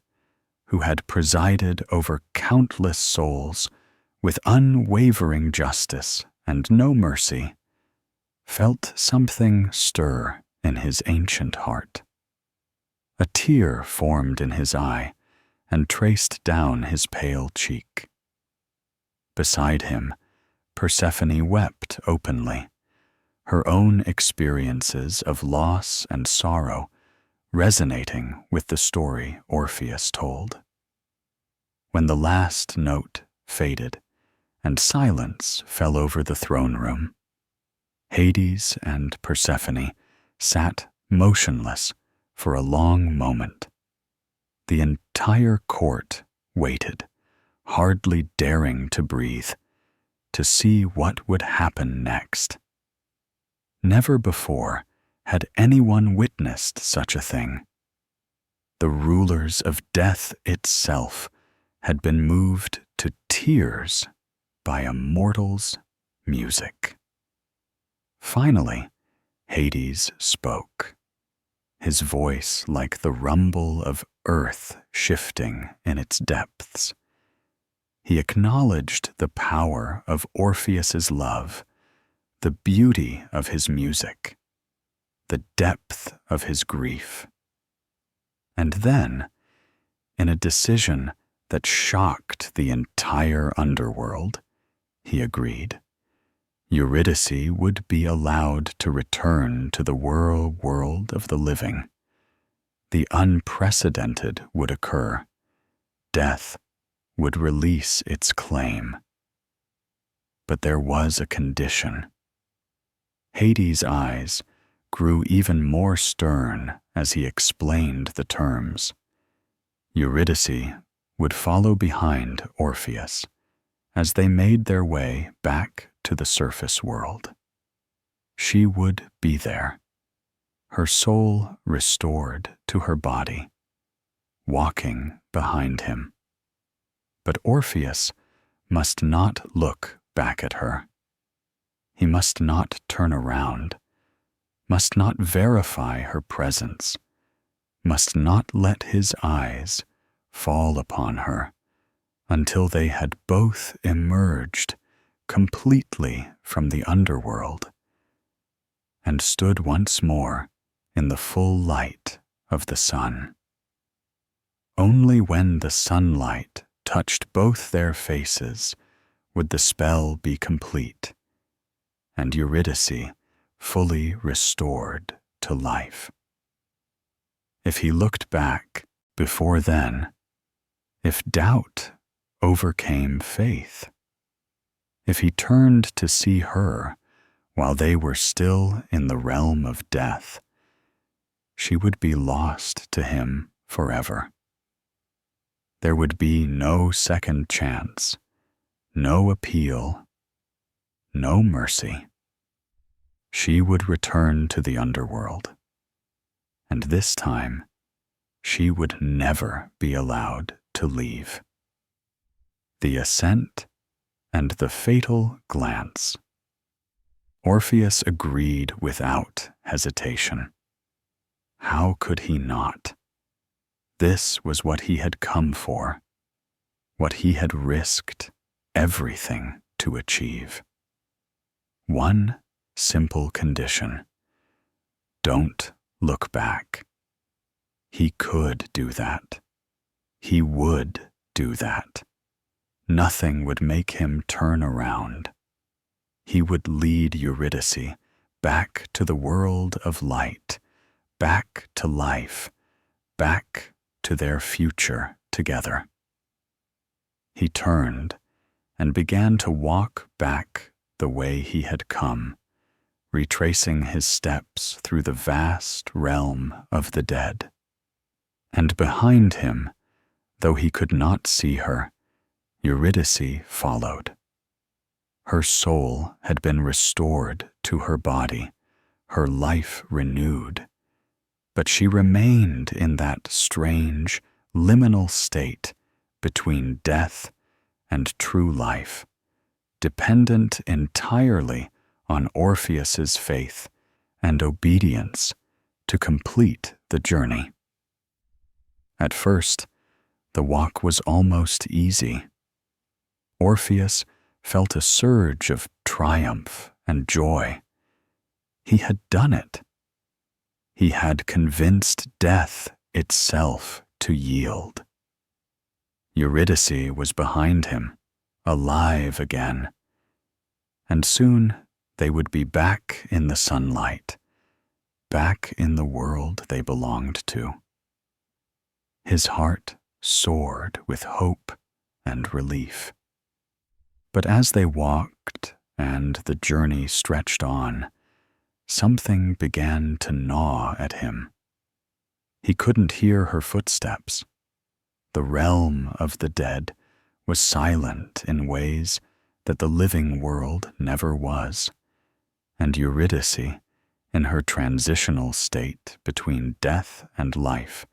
who had presided over countless souls with unwavering justice and no mercy, felt something stir in his ancient heart. A tear formed in his eye and traced down his pale cheek. Beside him, Persephone wept openly, her own experiences of loss and sorrow resonating with the story Orpheus told. When the last note faded and silence fell over the throne room, Hades and Persephone sat motionless for a long moment. The entire court waited, hardly daring to breathe, to see what would happen next. Never before had anyone witnessed such a thing. The rulers of death itself had been moved to tears by a mortal's music. Finally, Hades spoke, his voice like the rumble of earth shifting in its depths. He acknowledged the power of Orpheus's love, the beauty of his music, the depth of his grief. And then, in a decision that shocked the entire underworld, he agreed. Eurydice would be allowed to return to the world of the living. The unprecedented would occur. Death would release its claim. But there was a condition. Hades' eyes grew even more stern as he explained the terms. Eurydice would follow behind Orpheus as they made their way back to the surface world. She would be there, her soul restored to her body, walking behind him. But Orpheus must not look back at her. He must not turn around, must not verify her presence, must not let his eyes fall upon her until they had both emerged completely from the underworld and stood once more in the full light of the sun. Only when the sunlight touched both their faces would the spell be complete, and Eurydice fully restored to life. If he looked back before then, if doubt overcame faith, if he turned to see her while they were still in the realm of death, she would be lost to him forever. There would be no second chance, no appeal, no mercy. She would return to the underworld, and this time she would never be allowed to leave. The ascent and the fatal glance. Orpheus agreed without hesitation. How could he not? This was what he had come for, what he had risked everything to achieve. One simple condition: don't look back. He could do that. He would do that. Nothing would make him turn around. He would lead Eurydice back to the world of light, back to life, back to their future together. He turned and began to walk back the way he had come, retracing his steps through the vast realm of the dead. And behind him, though he could not see her, Eurydice followed. Her soul had been restored to her body, her life renewed, but she remained in that strange, liminal state between death and true life, dependent entirely on Orpheus's faith and obedience to complete the journey. At first, the walk was almost easy. Orpheus felt a surge of triumph and joy. He had done it. He had convinced death itself to yield. Eurydice was behind him, alive again, and soon they would be back in the sunlight, back in the world they belonged to. His heart soared with hope and relief. But as they walked and the journey stretched on, something began to gnaw at him. He couldn't hear her footsteps. The realm of the dead was silent in ways that the living world never was, and Eurydice, in her transitional state between death and life,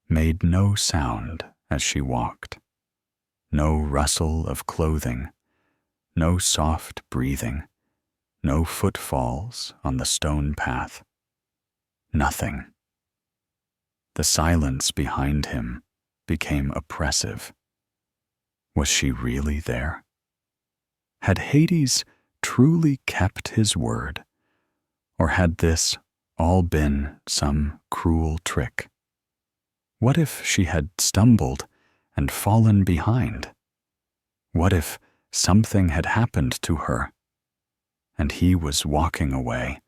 made no sound as she walked. No rustle of clothing, no soft breathing, no footfalls on the stone path. Nothing. The silence behind him became oppressive. Was she really there? Had Hades truly kept his word, or had this all been some cruel trick? What if she had stumbled and fallen behind? What if something had happened to her, and he was walking away,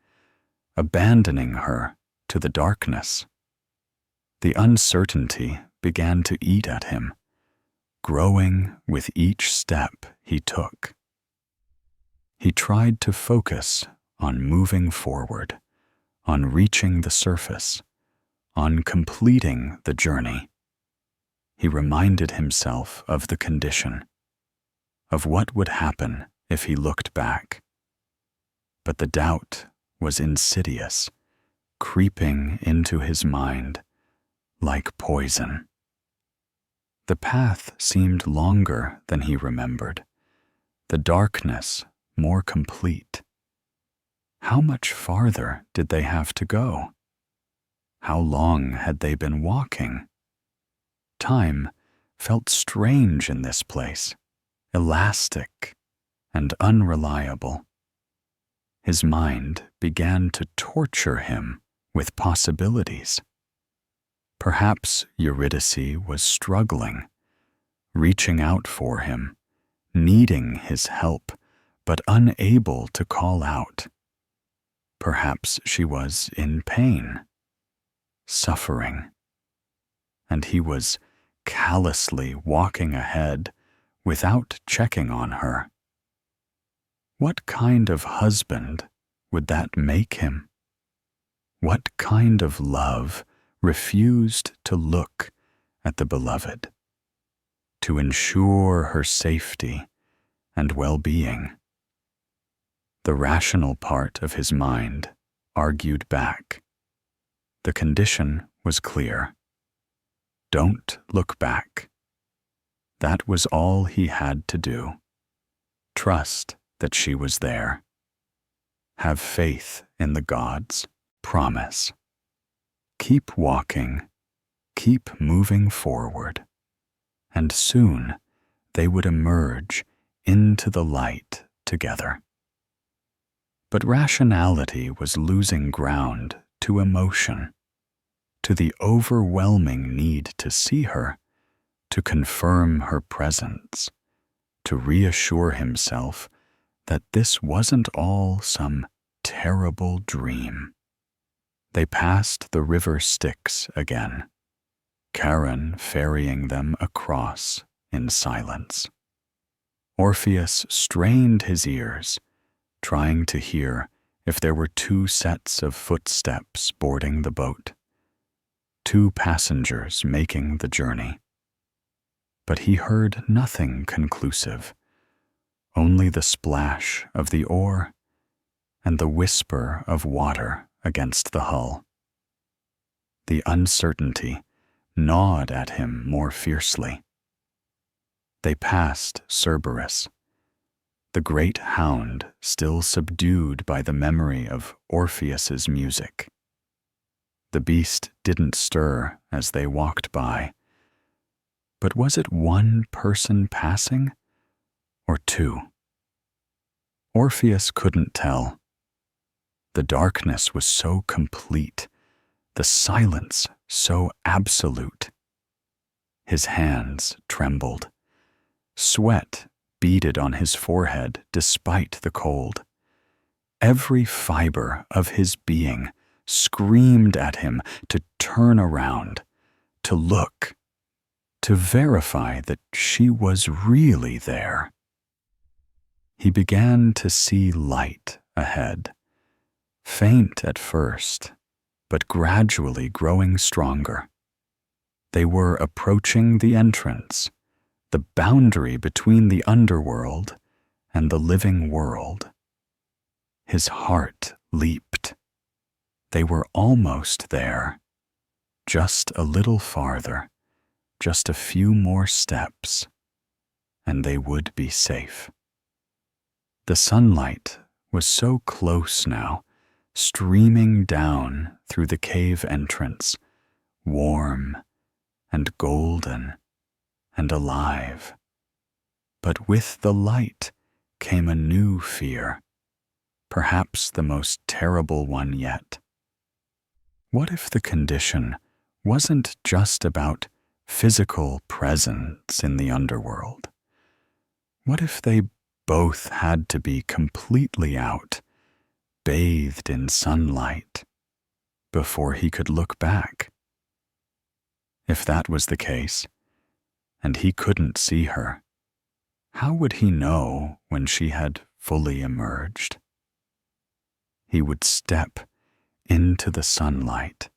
abandoning her to the darkness? The uncertainty began to eat at him, growing with each step he took. He tried to focus on moving forward, on reaching the surface, on completing the journey. He reminded himself of the condition, of what would happen if he looked back. But the doubt was insidious, creeping into his mind like poison. The path seemed longer than he remembered, the darkness more complete. How much farther did they have to go? How long had they been walking? Time felt strange in this place, elastic and unreliable. His mind began to torture him with possibilities. Perhaps Eurydice was struggling, reaching out for him, needing his help, but unable to call out. Perhaps she was in pain, suffering, and he was callously walking ahead without checking on her. What kind of husband would that make him? What kind of love refused to look at the beloved, to ensure her safety and well-being? The rational part of his mind argued back. The condition was clear. Don't look back. That was all he had to do. Trust that she was there. Have faith in the gods. Promise. Keep walking. Keep moving forward. And soon they would emerge into the light together. But rationality was losing ground to emotion, to the overwhelming need to see her, to confirm her presence, to reassure himself that this wasn't all some terrible dream. They passed the River Styx again, Charon ferrying them across in silence. Orpheus strained his ears, trying to hear if there were two sets of footsteps boarding the boat, two passengers making the journey. But he heard nothing conclusive, only the splash of the oar and the whisper of water against the hull. The uncertainty gnawed at him more fiercely. They passed Cerberus, the great hound still subdued by the memory of Orpheus's music. The beast didn't stir as they walked by. But was it one person passing, or two? Orpheus couldn't tell. The darkness was so complete, the silence so absolute. His hands trembled. Sweat beaded on his forehead despite the cold. Every fiber of his being screamed at him to turn around, to look, to verify that she was really there. He began to see light ahead, faint at first, but gradually growing stronger. They were approaching the entrance, the boundary between the underworld and the living world. His heart leaped. They were almost there, just a little farther, just a few more steps, and they would be safe. The sunlight was so close now, streaming down through the cave entrance, warm and golden and alive. But with the light came a new fear, perhaps the most terrible one yet. What if the condition wasn't just about physical presence in the underworld? What if they both had to be completely out, bathed in sunlight, before he could look back? If that was the case, and he couldn't see her, how would he know when she had fully emerged? He would step into the sunlight,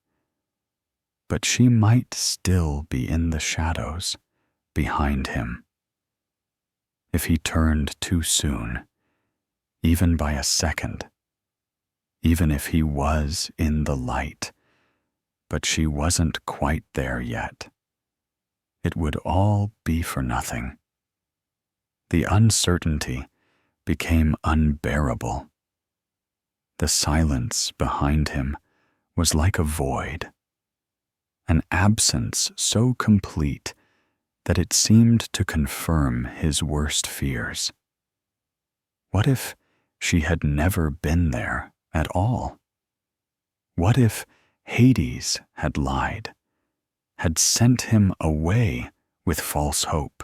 but she might still be in the shadows behind him. If he turned too soon, even by a second, even if he was in the light, but she wasn't quite there yet, it would all be for nothing. The uncertainty became unbearable. The silence behind him was like a void, an absence so complete that it seemed to confirm his worst fears. What if she had never been there at all? What if Hades had lied, had sent him away with false hope,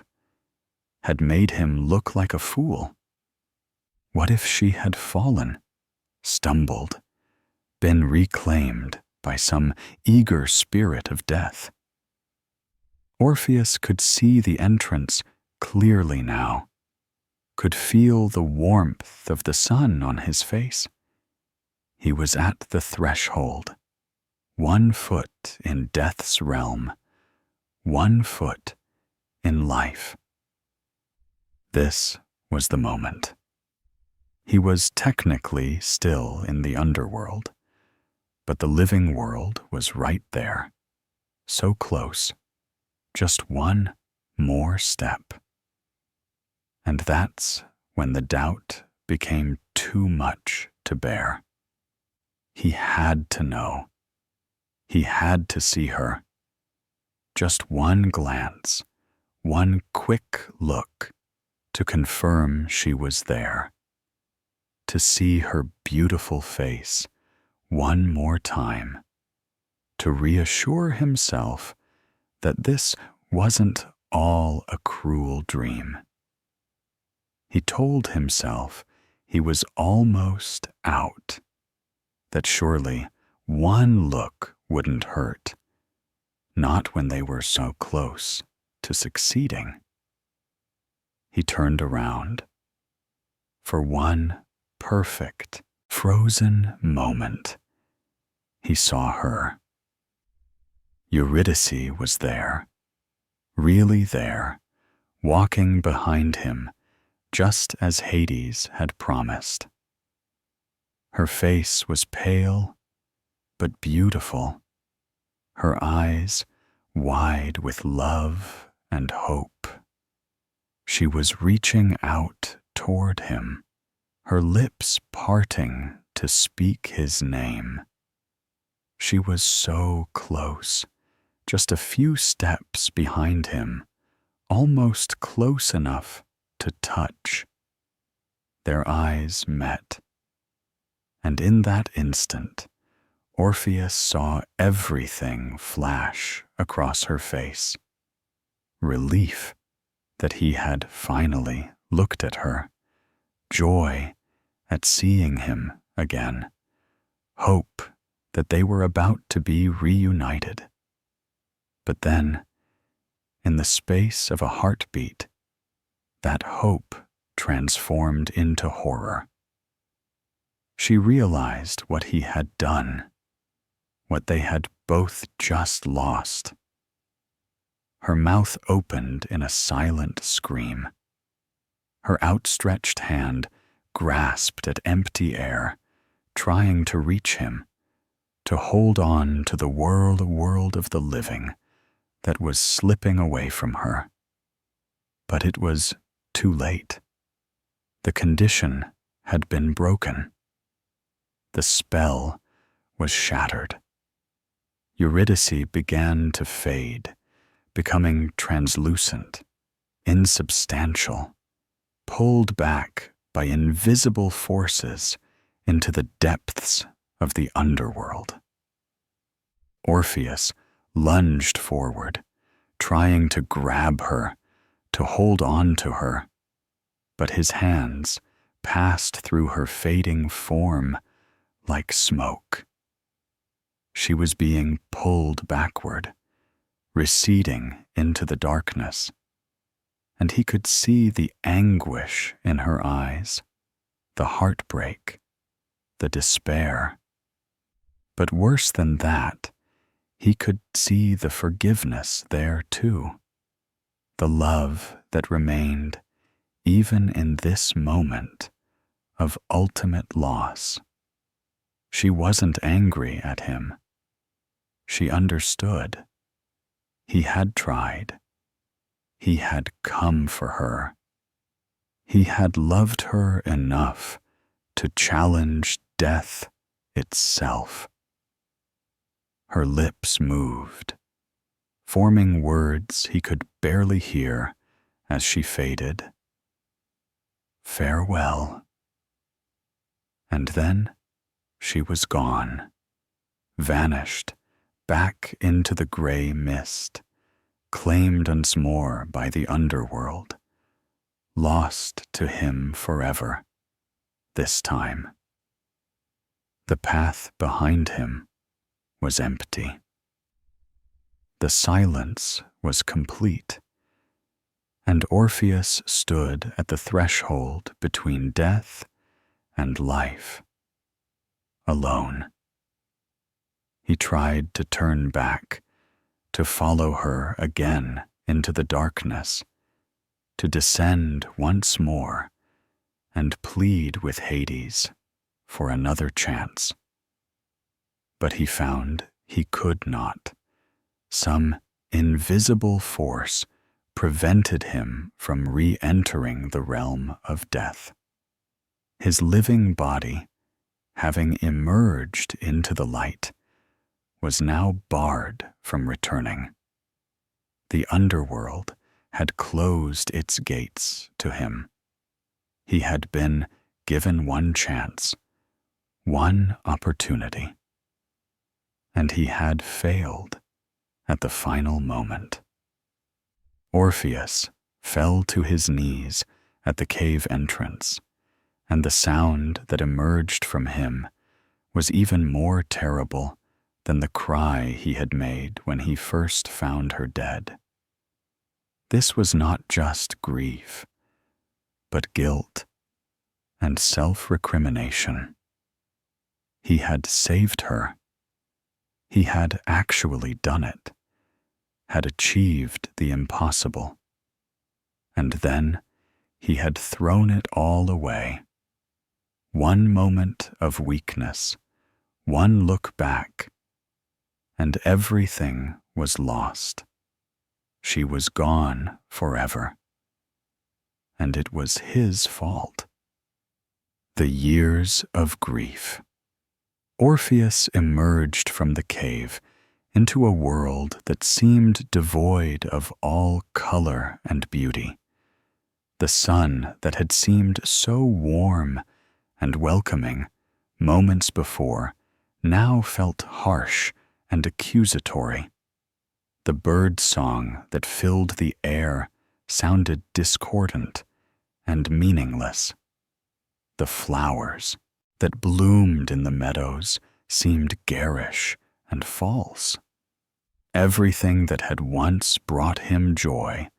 had made him look like a fool? What if she had fallen, stumbled, been reclaimed by some eager spirit of death? Orpheus could see the entrance clearly now, could feel the warmth of the sun on his face. He was at the threshold, 1 foot in death's realm, 1 foot in life. This was the moment. He was technically still in the underworld, but the living world was right there, so close, just 1 more step. And that's when the doubt became too much to bear. He had to know. He had to see her. Just 1 glance, 1 quick look to confirm she was there. To see her beautiful face 1 more time. To reassure himself that this wasn't all a cruel dream. He told himself he was almost out, that surely 1 look wouldn't hurt, not when they were so close to succeeding. He turned around. For 1 perfect, frozen moment, he saw her. Eurydice was there, really there, walking behind him, just as Hades had promised. Her face was pale, but beautiful, her eyes wide with love and hope. She was reaching out toward him, her lips parting to speak his name. She was so close, just a few steps behind him, almost close enough to touch. Their eyes met, and in that instant, Orpheus saw everything flash across her face. Relief that he had finally looked at her, joy at seeing him again, hope that they were about to be reunited. But then, in the space of a heartbeat, that hope transformed into horror. She realized what he had done, what they had both just lost. Her mouth opened in a silent scream. Her outstretched hand grasped at empty air, trying to reach him, to hold on to the world of the living that was slipping away from her. But it was too late. The condition had been broken. The spell was shattered. Eurydice began to fade, becoming translucent, insubstantial, pulled back by invisible forces into the depths of the underworld. Orpheus lunged forward, trying to grab her, to hold on to her, but his hands passed through her fading form like smoke. She was being pulled backward, receding into the darkness, and he could see the anguish in her eyes, the heartbreak, the despair. But worse than that, he could see the forgiveness there too, the love that remained even in this moment of ultimate loss. She wasn't angry at him. She understood. He had tried. He had come for her. He had loved her enough to challenge death itself. Her lips moved, forming words he could barely hear as she faded. Farewell. And then she was gone, vanished back into the gray mist, claimed once more by the underworld, lost to him forever, this time. The path behind him was empty. The silence was complete, and Orpheus stood at the threshold between death and life, alone. He tried to turn back, to follow her again into the darkness, to descend once more and plead with Hades for another chance. But he found he could not. Some invisible force prevented him from re-entering the realm of death. His living body, having emerged into the light, was now barred from returning. The underworld had closed its gates to him. He had been given one chance, one opportunity, and he had failed at the final moment. Orpheus fell to his knees at the cave entrance, and the sound that emerged from him was even more terrible than the cry he had made when he first found her dead. This was not just grief, but guilt and self-recrimination. He had saved her. He had actually done it, had achieved the impossible. And then he had thrown it all away. One moment of weakness, one look back, and everything was lost. She was gone forever. And it was his fault. The years of grief. Orpheus emerged from the cave into a world that seemed devoid of all color and beauty. The sun that had seemed so warm and welcoming moments before now felt harsh and accusatory. The bird song that filled the air sounded discordant and meaningless. The flowers that bloomed in the meadows seemed garish and false. Everything that had once brought him joy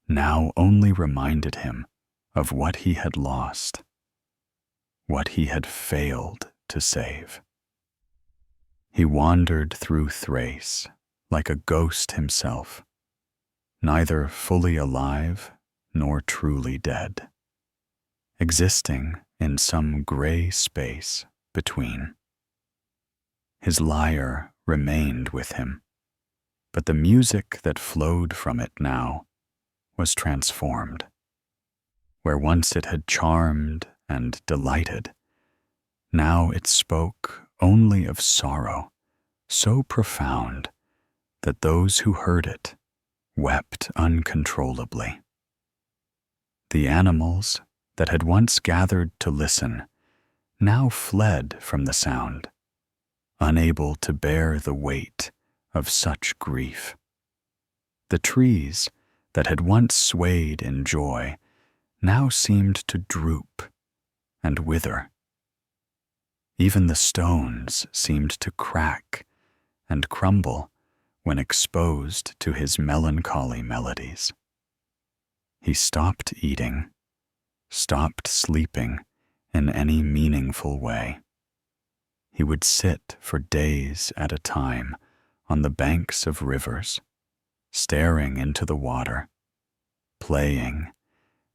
now only reminded him of what he had lost, what he had failed to save. He wandered through Thrace like a ghost himself, neither fully alive nor truly dead, existing in some gray space between. His lyre remained with him, but the music that flowed from it now was transformed. Where once it had charmed and delighted, now it spoke only of sorrow, so profound that those who heard it wept uncontrollably. The animals that had once gathered to listen now fled from the sound, unable to bear the weight of such grief. The trees that had once swayed in joy now seemed to droop and wither. Even the stones seemed to crack and crumble when exposed to his melancholy melodies. He stopped eating, stopped sleeping in any meaningful way. He would sit for days at a time on the banks of rivers, staring into the water, playing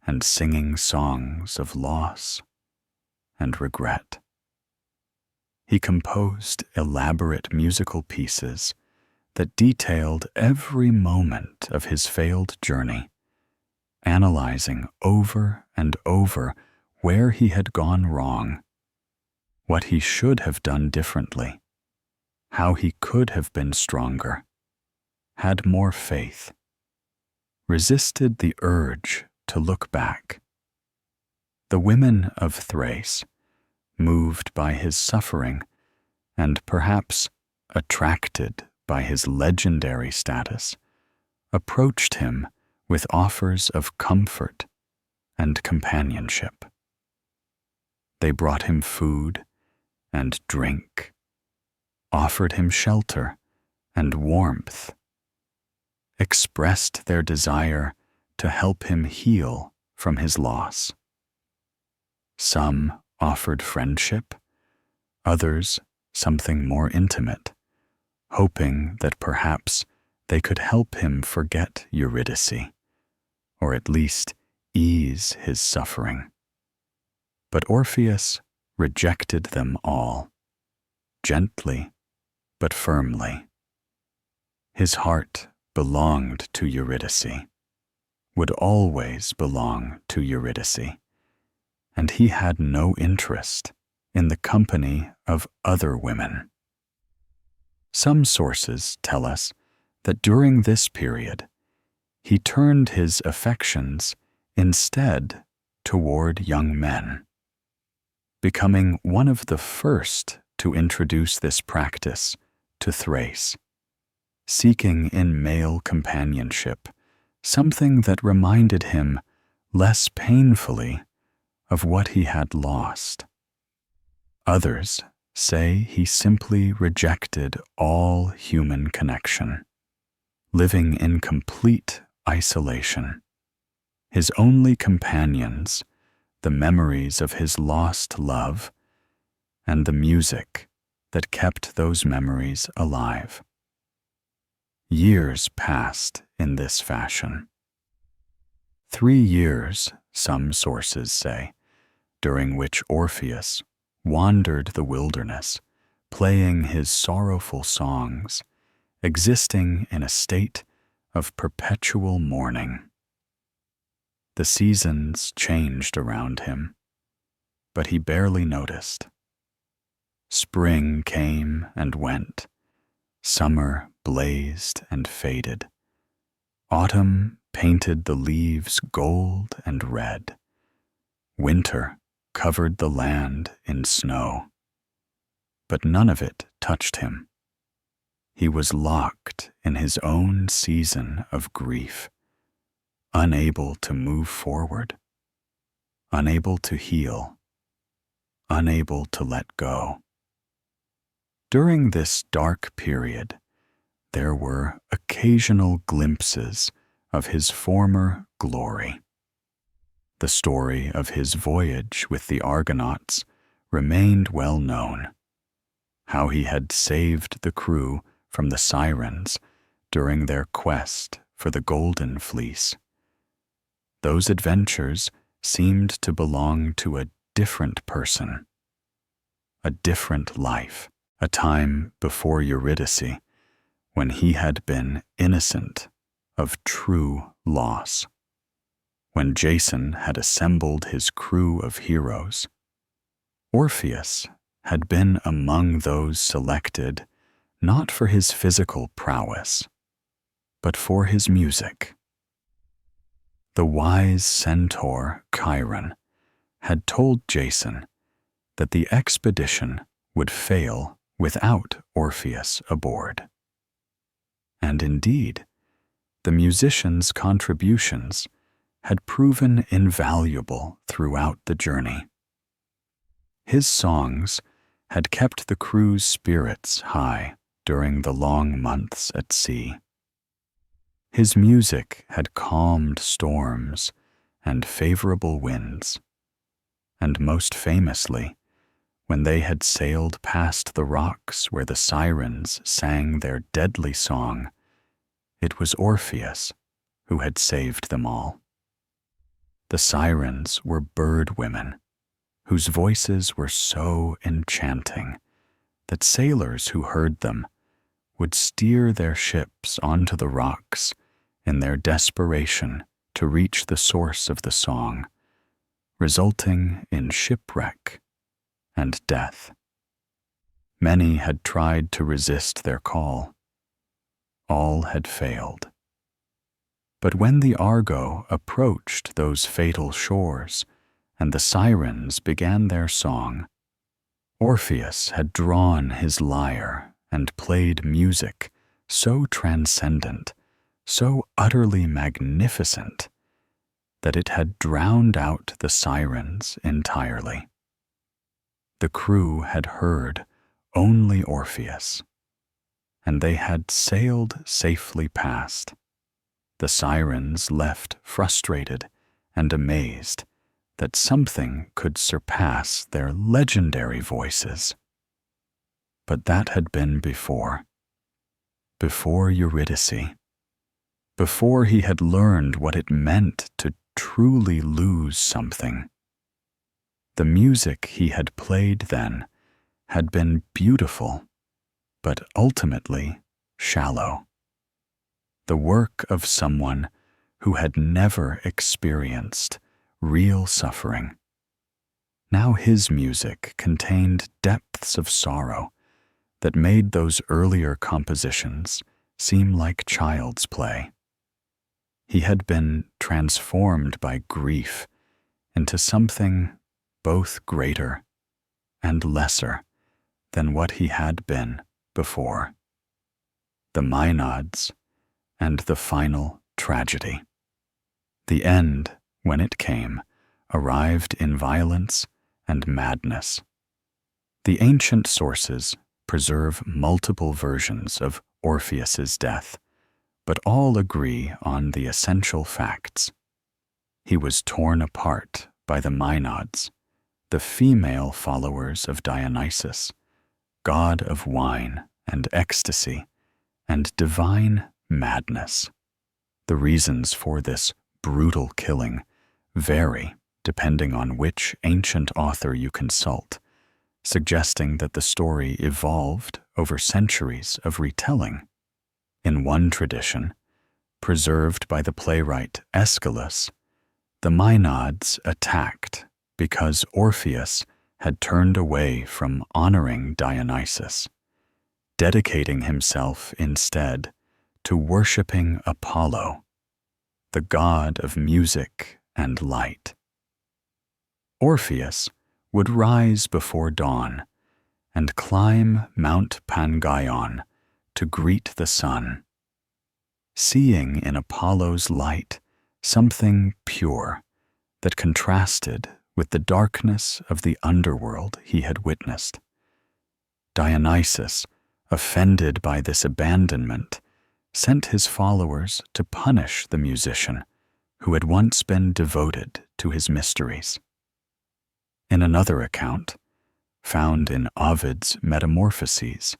and singing songs of loss and regret. He composed elaborate musical pieces that detailed every moment of his failed journey, analyzing over and over where he had gone wrong, what he should have done differently, how he could have been stronger, had more faith, resisted the urge to look back. The women of Thrace, moved by his suffering and perhaps attracted by his legendary status, approached him with offers of comfort and companionship. They brought him food and drink, offered him shelter and warmth, expressed their desire to help him heal from his loss. Some offered friendship, others something more intimate, hoping that perhaps they could help him forget Eurydice, or at least ease his suffering. But Orpheus rejected them all, gently but firmly. His heart belonged to Eurydice, would always belong to Eurydice, and he had no interest in the company of other women. Some sources tell us that during this period, he turned his affections instead toward young men, becoming one of the first to introduce this practice to Thrace, seeking in male companionship something that reminded him less painfully of what he had lost. Others say he simply rejected all human connection, living in complete isolation. His only companions, the memories of his lost love, and the music that kept those memories alive. Years passed in this fashion. 3 years, some sources say, during which Orpheus wandered the wilderness, playing his sorrowful songs, existing in a state of perpetual mourning. The seasons changed around him, but he barely noticed. Spring came and went. Summer blazed and faded. Autumn painted the leaves gold and red. Winter covered the land in snow. But none of it touched him. He was locked in his own season of grief, unable to move forward, unable to heal, unable to let go. During this dark period, there were occasional glimpses of his former glory. The story of his voyage with the Argonauts remained well known, how he had saved the crew from the sirens during their quest for the Golden Fleece. Those adventures seemed to belong to a different person, a different life, a time before Eurydice, when he had been innocent of true loss, when Jason had assembled his crew of heroes. Orpheus had been among those selected not for his physical prowess, but for his music. The wise centaur Chiron had told Jason that the expedition would fail without Orpheus aboard. And indeed, the musicians' contributions had proven invaluable throughout the journey. His songs had kept the crew's spirits high during the long months at sea. His music had calmed storms and favorable winds, and most famously, when they had sailed past the rocks where the sirens sang their deadly song, it was Orpheus who had saved them all. The sirens were bird women, whose voices were so enchanting that sailors who heard them would steer their ships onto the rocks in their desperation to reach the source of the song, resulting in shipwreck and death. Many had tried to resist their call. All had failed. But when the Argo approached those fatal shores and the sirens began their song, Orpheus had drawn his lyre and played music so transcendent, so utterly magnificent, that it had drowned out the sirens entirely. The crew had heard only Orpheus, and they had sailed safely past, the sirens left frustrated and amazed that something could surpass their legendary voices. But that had been before Eurydice, before he had learned what it meant to truly lose something. The music he had played then had been beautiful, but ultimately shallow. The work of someone who had never experienced real suffering. Now his music contained depths of sorrow that made those earlier compositions seem like child's play. He had been transformed by grief into something both greater and lesser than what he had been before. The Maenads and the final tragedy. The end, when it came, arrived in violence and madness. The ancient sources preserve multiple versions of Orpheus's death, but all agree on the essential facts. He was torn apart by the Maenads, the female followers of Dionysus, god of wine and ecstasy and divine madness. The reasons for this brutal killing vary depending on which ancient author you consult, suggesting that the story evolved over centuries of retelling. In one tradition, preserved by the playwright Aeschylus, the Maenads attacked because Orpheus had turned away from honoring Dionysus, dedicating himself instead to worshipping Apollo, the god of music and light. Orpheus would rise before dawn and climb Mount Pangaion to greet the sun, seeing in Apollo's light something pure that contrasted with the darkness of the underworld he had witnessed. Dionysus, offended by this abandonment, sent his followers to punish the musician who had once been devoted to his mysteries. In another account, found in Ovid's Metamorphoses,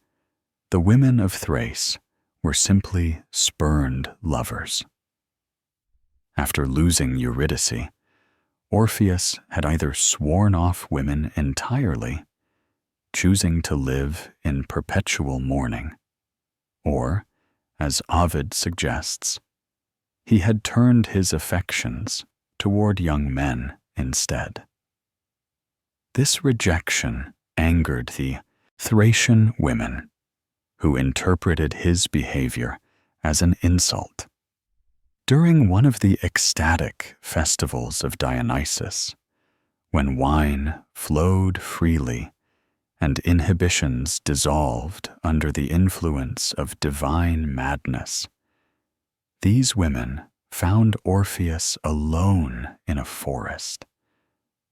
the women of Thrace were simply spurned lovers. After losing Eurydice, Orpheus had either sworn off women entirely, choosing to live in perpetual mourning, or, as Ovid suggests, he had turned his affections toward young men instead. This rejection angered the Thracian women, who interpreted his behavior as an insult. During one of the ecstatic festivals of Dionysus, when wine flowed freely and inhibitions dissolved under the influence of divine madness, these women found Orpheus alone in a forest,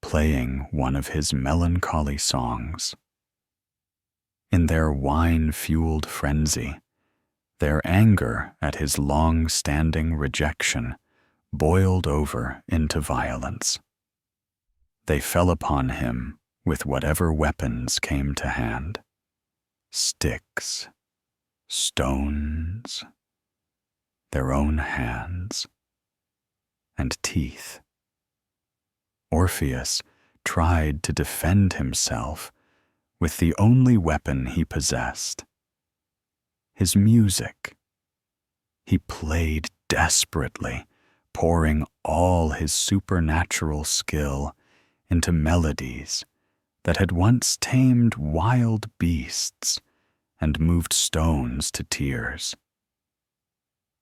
playing one of his melancholy songs. In their wine-fueled frenzy, their anger at his long-standing rejection boiled over into violence. They fell upon him with whatever weapons came to hand: sticks, stones, their own hands, and teeth. Orpheus tried to defend himself with the only weapon he possessed: his music. He played desperately, pouring all his supernatural skill into melodies that had once tamed wild beasts and moved stones to tears.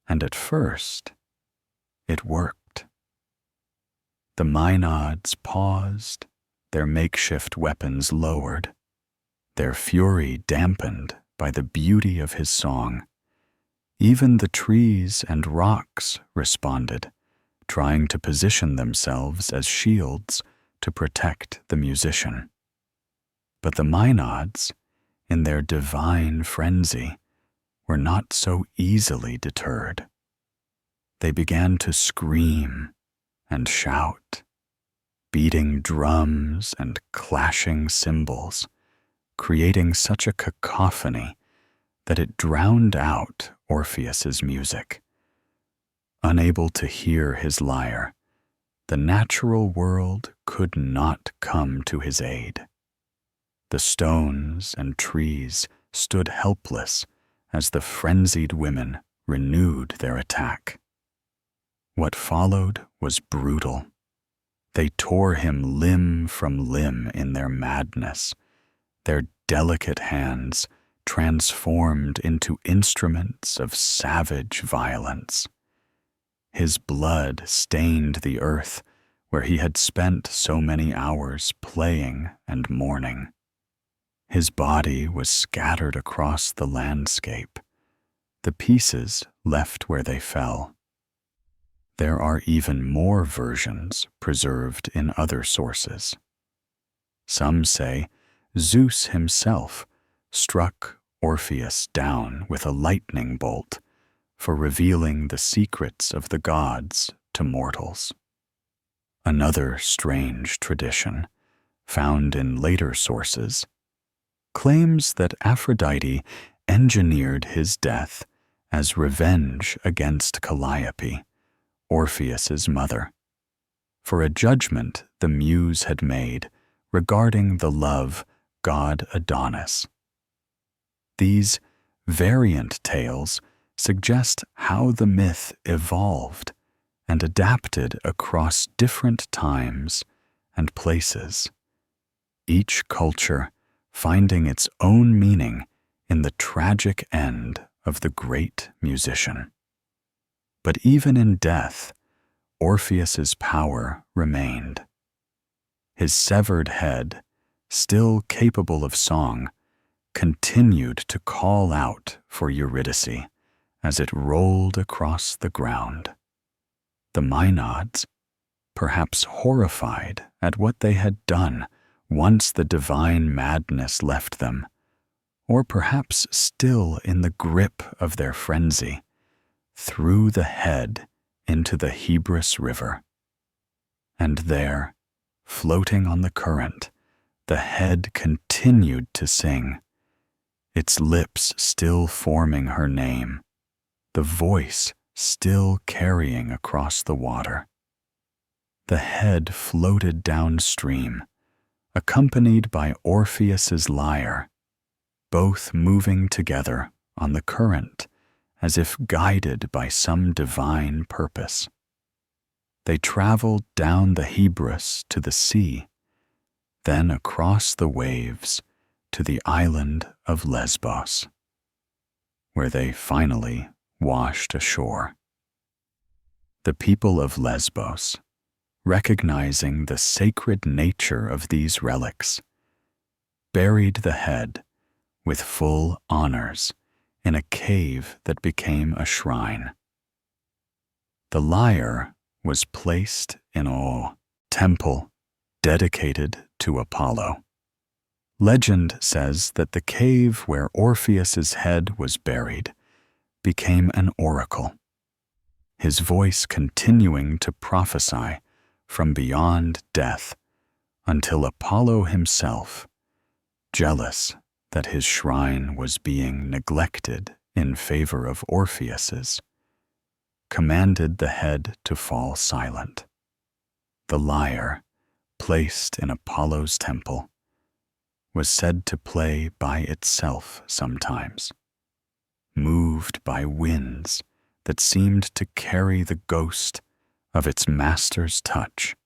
And at first, it worked. The Maenads paused, their makeshift weapons lowered, their fury dampened by the beauty of his song. Even the trees and rocks responded, trying to position themselves as shields to protect the musician. But the Maenads, in their divine frenzy, were not so easily deterred. They began to scream and shout, beating drums and clashing cymbals, creating such a cacophony that it drowned out Orpheus's music. Unable to hear his lyre, the natural world could not come to his aid. The stones and trees stood helpless as the frenzied women renewed their attack. What followed was brutal. They tore him limb from limb in their madness, their delicate hands transformed into instruments of savage violence. His blood stained the earth where he had spent so many hours playing and mourning. His body was scattered across the landscape, the pieces left where they fell. There are even more versions preserved in other sources. Some say Zeus himself struck Orpheus down with a lightning bolt for revealing the secrets of the gods to mortals. Another strange tradition, found in later sources, claims that Aphrodite engineered his death as revenge against Calliope, Orpheus's mother, for a judgment the muse had made regarding the love god Adonis. These variant tales suggest how the myth evolved and adapted across different times and places, each culture finding its own meaning in the tragic end of the great musician. But even in death, Orpheus's power remained. His severed head, still capable of song, continued to call out for Eurydice as it rolled across the ground. The Maenads, perhaps horrified at what they had done once the divine madness left them, or perhaps still in the grip of their frenzy, threw the head into the Hebrus River. And there, floating on the current, the head continued to sing, its lips still forming her name, the voice still carrying across the water. The head floated downstream, accompanied by Orpheus's lyre, both moving together on the current as if guided by some divine purpose. They traveled down the Hebrus to the sea, then across the waves to the island of Lesbos, where they finally washed ashore. The people of Lesbos, recognizing the sacred nature of these relics, buried the head with full honors in a cave that became a shrine. The lyre was placed in a temple dedicated to Apollo. Legend says that the cave where Orpheus's head was buried became an oracle, his voice continuing to prophesy from beyond death until Apollo himself, jealous that his shrine was being neglected in favor of Orpheus's, commanded the head to fall silent. The lyre, placed in Apollo's temple, was said to play by itself sometimes, moved by winds that seemed to carry the ghost of its master's touch.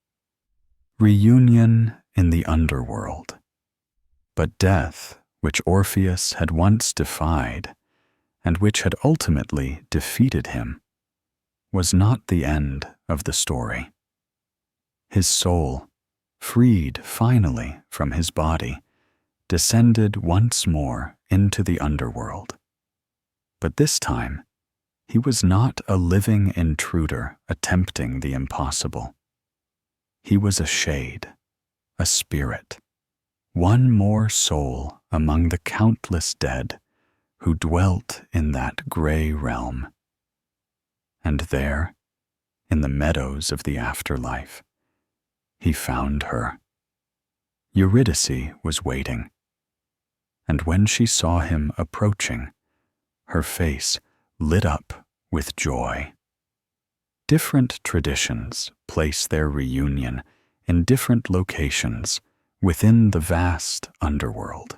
Reunion in the underworld. But death, which Orpheus had once defied, and which had ultimately defeated him, was not the end of the story. His soul, freed finally from his body, descended once more into the underworld. But this time, he was not a living intruder attempting the impossible. He was a shade, a spirit, one more soul among the countless dead who dwelt in that gray realm. And there, in the meadows of the afterlife, he found her. Eurydice was waiting, and when she saw him approaching, her face lit up with joy. Different traditions place their reunion in different locations within the vast underworld.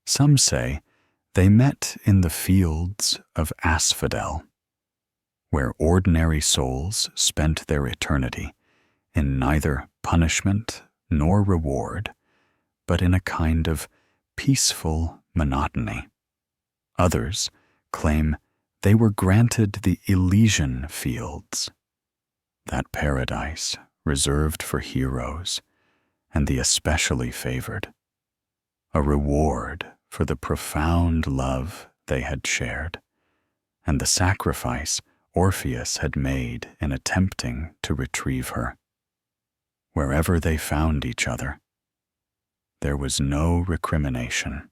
Some say they met in the fields of asphodel, where ordinary souls spent their eternity in neither punishment nor reward, but in a kind of peaceful monotony. Others claim they were granted the Elysian fields, that paradise reserved for heroes and the especially favored, a reward for the profound love they had shared and the sacrifice Orpheus had made in attempting to retrieve her. Wherever they found each other, there was no recrimination,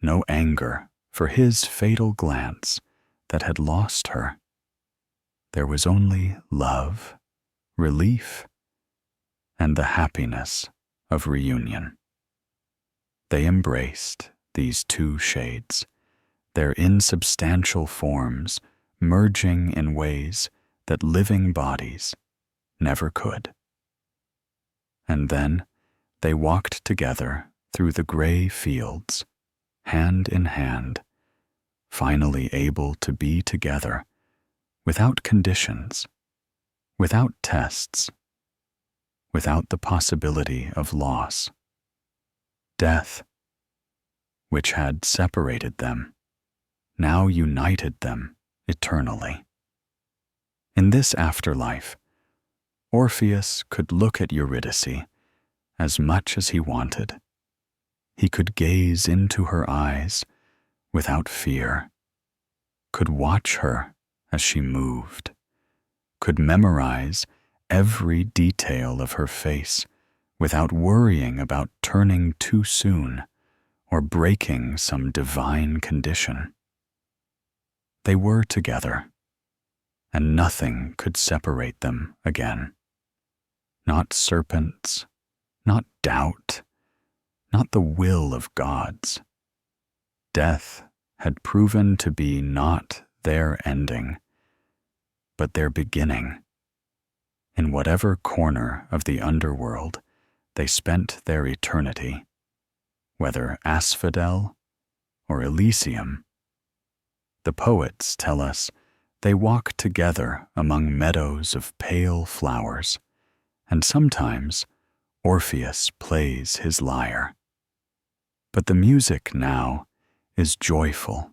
no anger for his fatal glance that had lost her. There was only love, relief, and the happiness of reunion. They embraced, these two shades, their insubstantial forms merging in ways that living bodies never could. And then they walked together through the gray fields, hand in hand, finally able to be together without conditions, without tests, without the possibility of loss. Death, which had separated them, now united them eternally. In this afterlife, Orpheus could look at Eurydice as much as he wanted. He could gaze into her eyes without fear, could watch her as she moved, could memorize every detail of her face without worrying about turning too soon or breaking some divine condition. They were together, and nothing could separate them again. Not serpents, not doubt, not the will of gods. Death had proven to be not their ending, but their beginning. In whatever corner of the underworld they spent their eternity, whether asphodel or Elysium. The poets tell us they walk together among meadows of pale flowers, and sometimes Orpheus plays his lyre. But the music now is joyful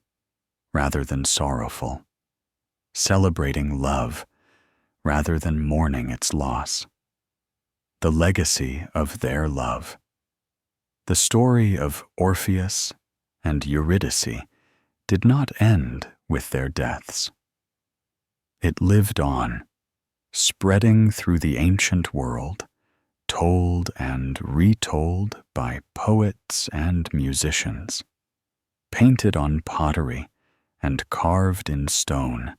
rather than sorrowful, celebrating love rather than mourning its loss. the legacy of their love. The story of Orpheus and Eurydice did not end with their deaths. It lived on, spreading through the ancient world, told and retold by poets and musicians, painted on pottery and carved in stone,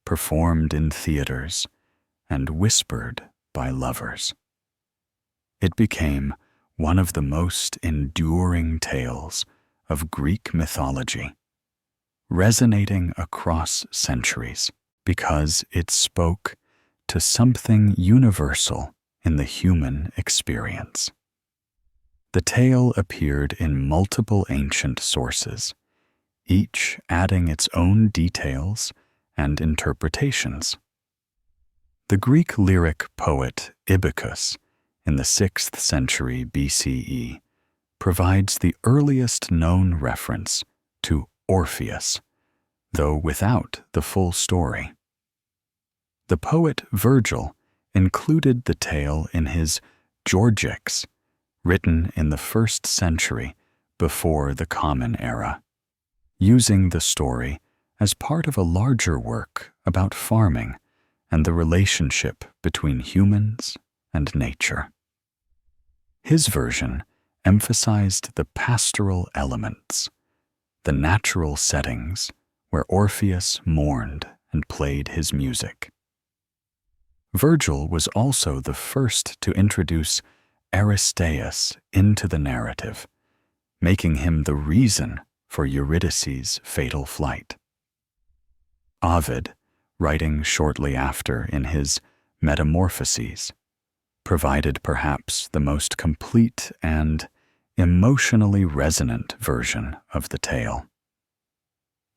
performed in theaters, and whispered by lovers. It became one of the most enduring tales of Greek mythology, resonating across centuries because it spoke to something universal in the human experience. The tale appeared in multiple ancient sources, each adding its own details and interpretations. The Greek lyric poet Ibycus, in the 6th century BCE, provides the earliest known reference to Orpheus, though without the full story. The poet Virgil included the tale in his Georgics, written in the 1st century before the Common Era, using the story as part of a larger work about farming and the relationship between humans and nature. His version emphasized the pastoral elements, the natural settings where Orpheus mourned and played his music. Virgil was also the first to introduce Aristeus into the narrative, making him the reason for Eurydice's fatal flight. Ovid, writing shortly after in his Metamorphoses, provided perhaps the most complete and emotionally resonant version of the tale.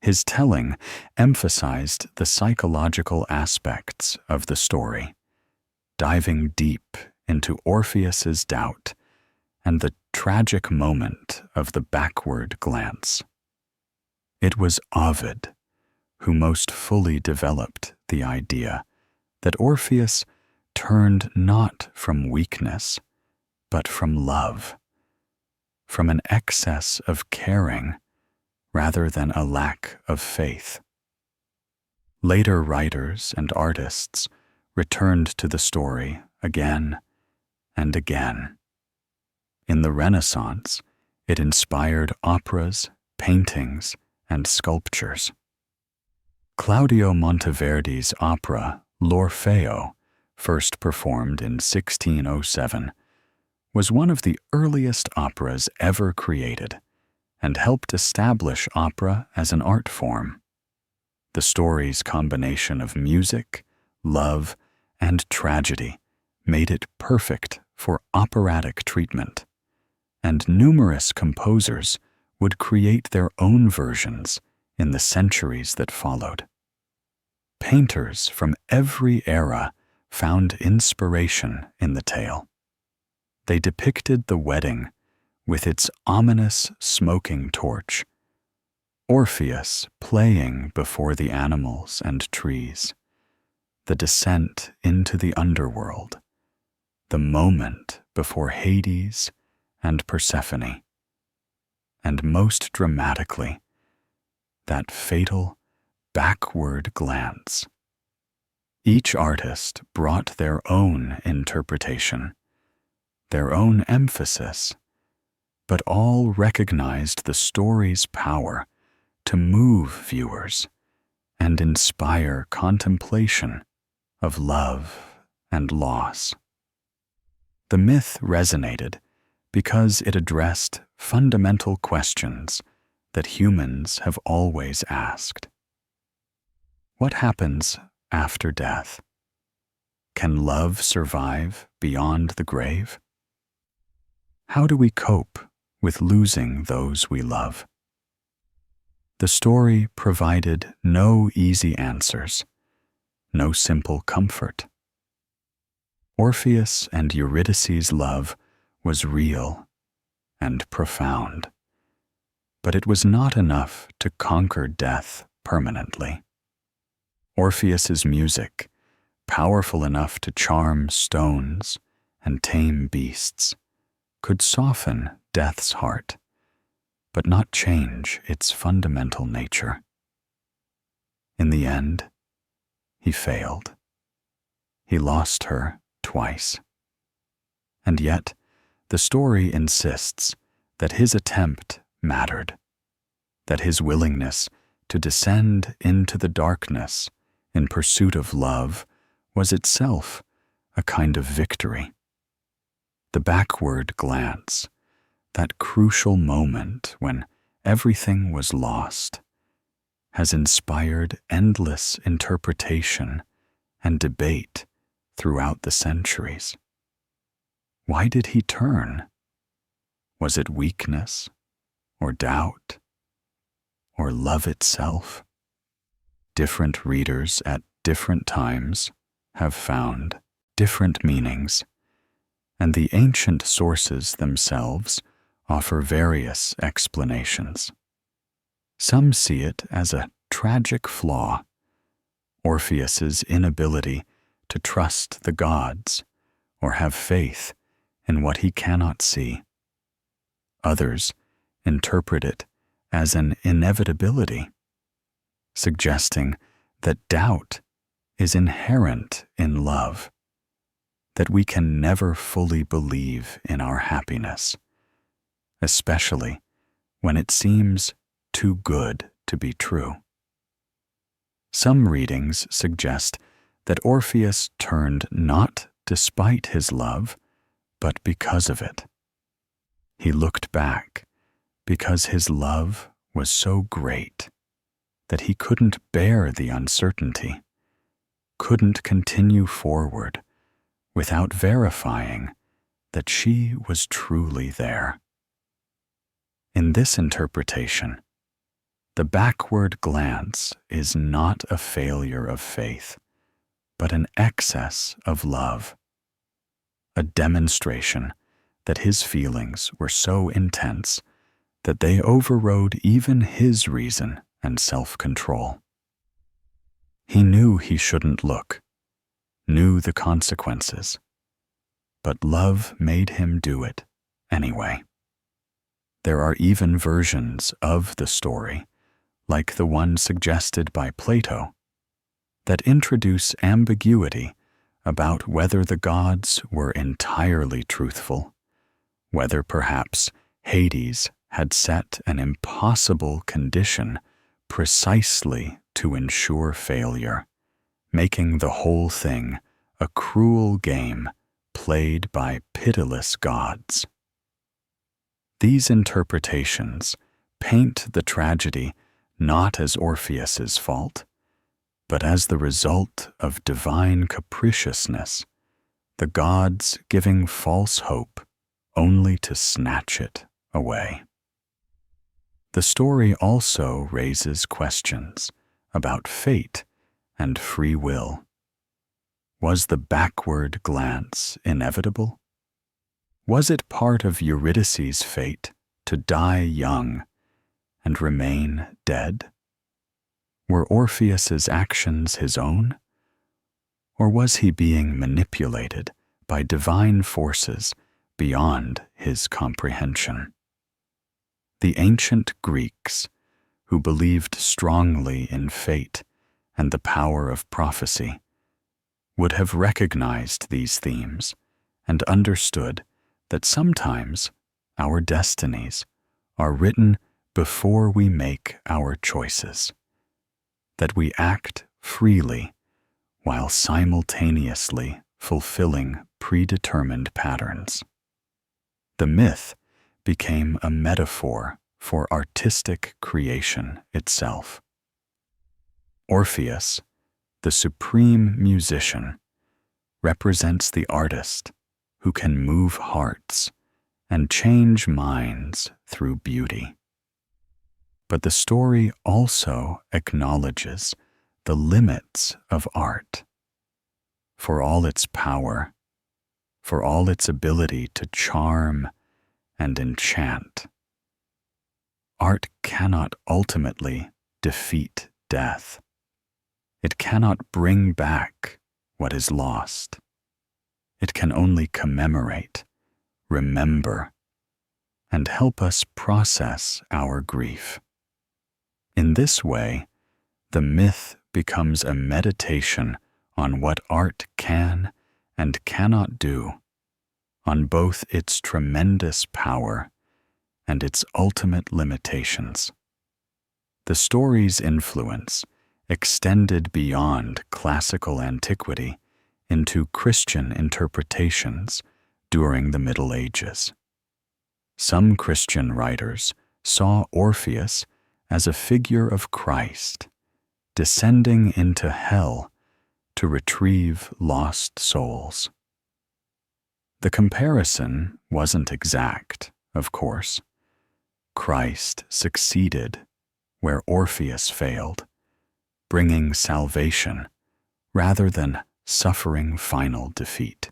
His telling emphasized the psychological aspects of the story, diving deep into Orpheus's doubt and the tragic moment of the backward glance. It was Ovid who most fully developed the idea that Orpheus turned not from weakness, but from love, from an excess of caring rather than a lack of faith. Later writers and artists returned to the story again and again. In the Renaissance, it inspired operas, paintings, and sculptures. Claudio Monteverdi's opera L'Orfeo, first performed in 1607, was one of the earliest operas ever created and helped establish opera as an art form. The story's combination of music, love, and tragedy made it perfect for operatic treatment, and numerous composers would create their own versions in the centuries that followed. Painters from every era found inspiration in the tale. They depicted the wedding with its ominous smoking torch, Orpheus playing before the animals and trees, the descent into the underworld, the moment before Hades and Persephone, and most dramatically, that fatal backward glance. Each artist brought their own interpretation, their own emphasis, but all recognized the story's power to move viewers and inspire contemplation of love and loss. The myth resonated because it addressed fundamental questions that humans have always asked. What happens after death? Can love survive beyond the grave? How do we cope with losing those we love? The story provided no easy answers, no simple comfort. Orpheus and Eurydice's love was real and profound, but it was not enough to conquer death permanently. Orpheus's music, powerful enough to charm stones and tame beasts, could soften death's heart, but not change its fundamental nature. In the end, he failed. He lost her twice. And yet, the story insists that his attempt mattered, that his willingness to descend into the darkness in pursuit of love was itself a kind of victory. The backward glance, that crucial moment when everything was lost, has inspired endless interpretation and debate throughout the centuries. Why did he turn? Was it weakness, or doubt, or love itself? Different readers at different times have found different meanings, and the ancient sources themselves offer various explanations. Some see it as a tragic flaw, Orpheus's inability to trust the gods or have faith in what he cannot see. Others interpret it as an inevitability, suggesting that doubt is inherent in love, that we can never fully believe in our happiness, especially when it seems too good to be true. Some readings suggest that Orpheus turned not despite his love, but because of it. He looked back because his love was so great that he couldn't bear the uncertainty, couldn't continue forward without verifying that she was truly there. In this interpretation, the backward glance is not a failure of faith, but an excess of love, a demonstration that his feelings were so intense that they overrode even his reason and self-control. He knew he shouldn't look, knew the consequences, but love made him do it anyway. There are even versions of the story, like the one suggested by Plato, that introduce ambiguity about whether the gods were entirely truthful, whether perhaps Hades had set an impossible condition precisely to ensure failure, making the whole thing a cruel game played by pitiless gods. These interpretations paint the tragedy not as Orpheus's fault, but as the result of divine capriciousness, the gods giving false hope only to snatch it away. The story also raises questions about fate and free will. Was the backward glance inevitable? Was it part of Eurydice's fate to die young and remain dead? Were Orpheus's actions his own? Or was he being manipulated by divine forces beyond his comprehension? The ancient Greeks, who believed strongly in fate and the power of prophecy, would have recognized these themes and understood that sometimes our destinies are written before we make our choices, that we act freely while simultaneously fulfilling predetermined patterns. The myth became a metaphor for artistic creation itself. Orpheus, the supreme musician, represents the artist who can move hearts and change minds through beauty. But the story also acknowledges the limits of art. For all its power, for all its ability to charm and enchant, art cannot ultimately defeat death. It cannot bring back what is lost. It can only commemorate, remember, and help us process our grief. In this way, the myth becomes a meditation on what art can and cannot do, on both its tremendous power and its ultimate limitations. The story's influence extended beyond classical antiquity into Christian interpretations during the Middle Ages. Some Christian writers saw Orpheus as a figure of Christ, descending into hell to retrieve lost souls. The comparison wasn't exact, of course. Christ succeeded where Orpheus failed, bringing salvation rather than suffering final defeat.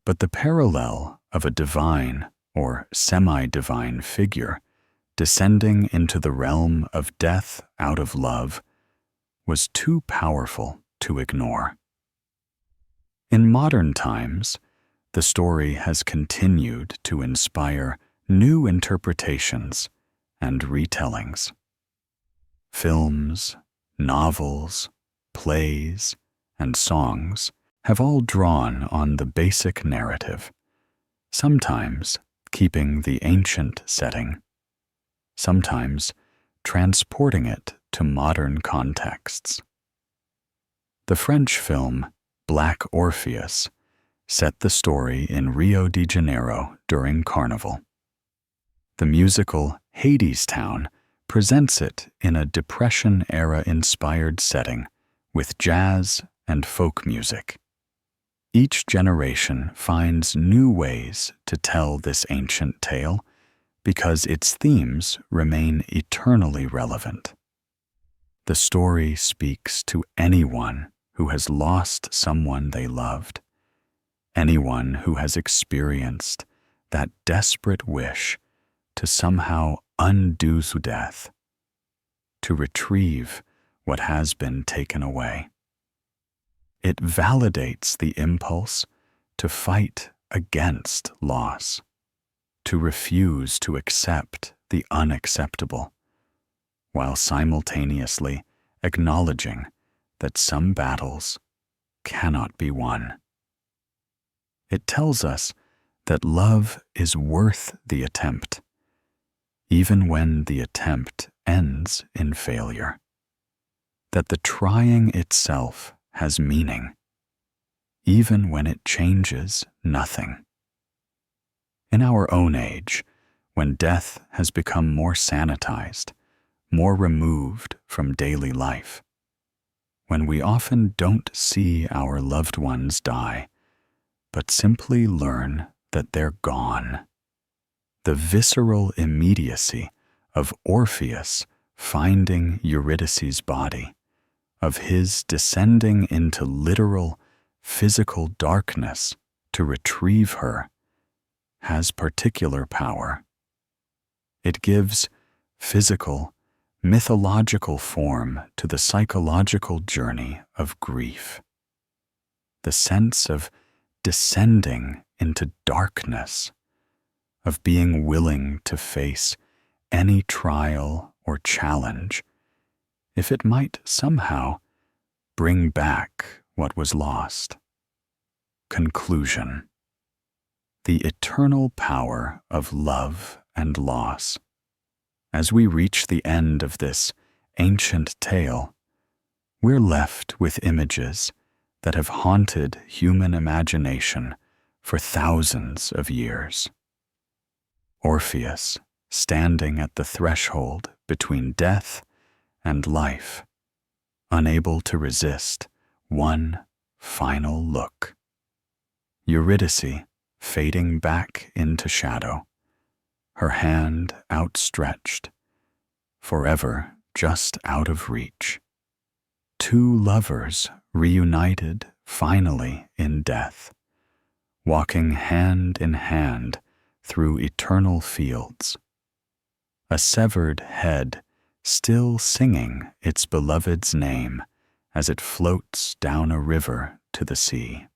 But the parallel of a divine or semi-divine figure descending into the realm of death out of love was too powerful to ignore. In modern times, the story has continued to inspire new interpretations and retellings. Films, novels, plays, and songs have all drawn on the basic narrative, sometimes keeping the ancient setting, sometimes transporting it to modern contexts. The French film Black Orpheus set the story in Rio de Janeiro during Carnival. The musical Hades Town presents it in a Depression-era-inspired setting with jazz and folk music. Each generation finds new ways to tell this ancient tale because its themes remain eternally relevant. The story speaks to anyone who has lost someone they loved, anyone who has experienced that desperate wish to somehow undo death, to retrieve what has been taken away. It validates the impulse to fight against loss, to refuse to accept the unacceptable, while simultaneously acknowledging that some battles cannot be won. It tells us that love is worth the attempt, even when the attempt ends in failure, that the trying itself has meaning, even when it changes nothing. In our own age, when death has become more sanitized, more removed from daily life, when we often don't see our loved ones die, but simply learn that they're gone, the visceral immediacy of Orpheus finding Eurydice's body, of his descending into literal, physical darkness to retrieve her, has particular power. It gives physical, mythological form to the psychological journey of grief. The sense of descending into darkness, of being willing to face any trial or challenge, if it might somehow bring back what was lost. Conclusion. The eternal power of love and loss. As we reach the end of this ancient tale, we're left with images that have haunted human imagination for thousands of years. Orpheus standing at the threshold between death and life, unable to resist one final look. Eurydice fading back into shadow, her hand outstretched, forever just out of reach. Two lovers reunited finally in death, walking hand in hand through eternal fields. A severed head still singing its beloved's name as it floats down a river to the sea.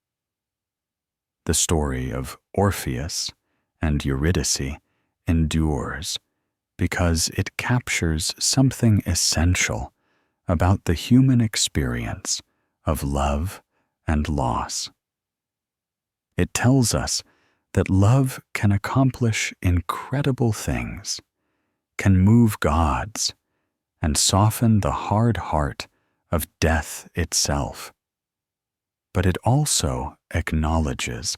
The story of Orpheus and Eurydice endures because it captures something essential about the human experience of love and loss. It tells us that love can accomplish incredible things, can move gods, and soften the hard heart of death itself. But it also acknowledges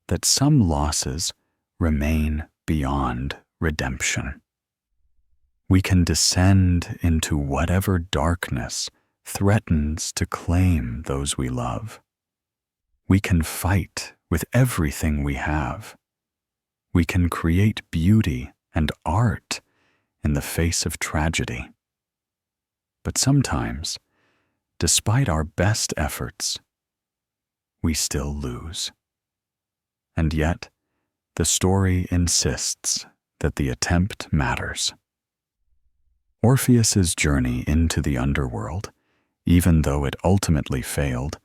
that some losses remain beyond redemption. We can descend into whatever darkness threatens to claim those we love. We can fight with everything we have. We can create beauty and art in the face of tragedy. But sometimes, despite our best efforts, we still lose. And yet, the story insists that the attempt matters. Orpheus's journey into the underworld, even though it ultimately failed,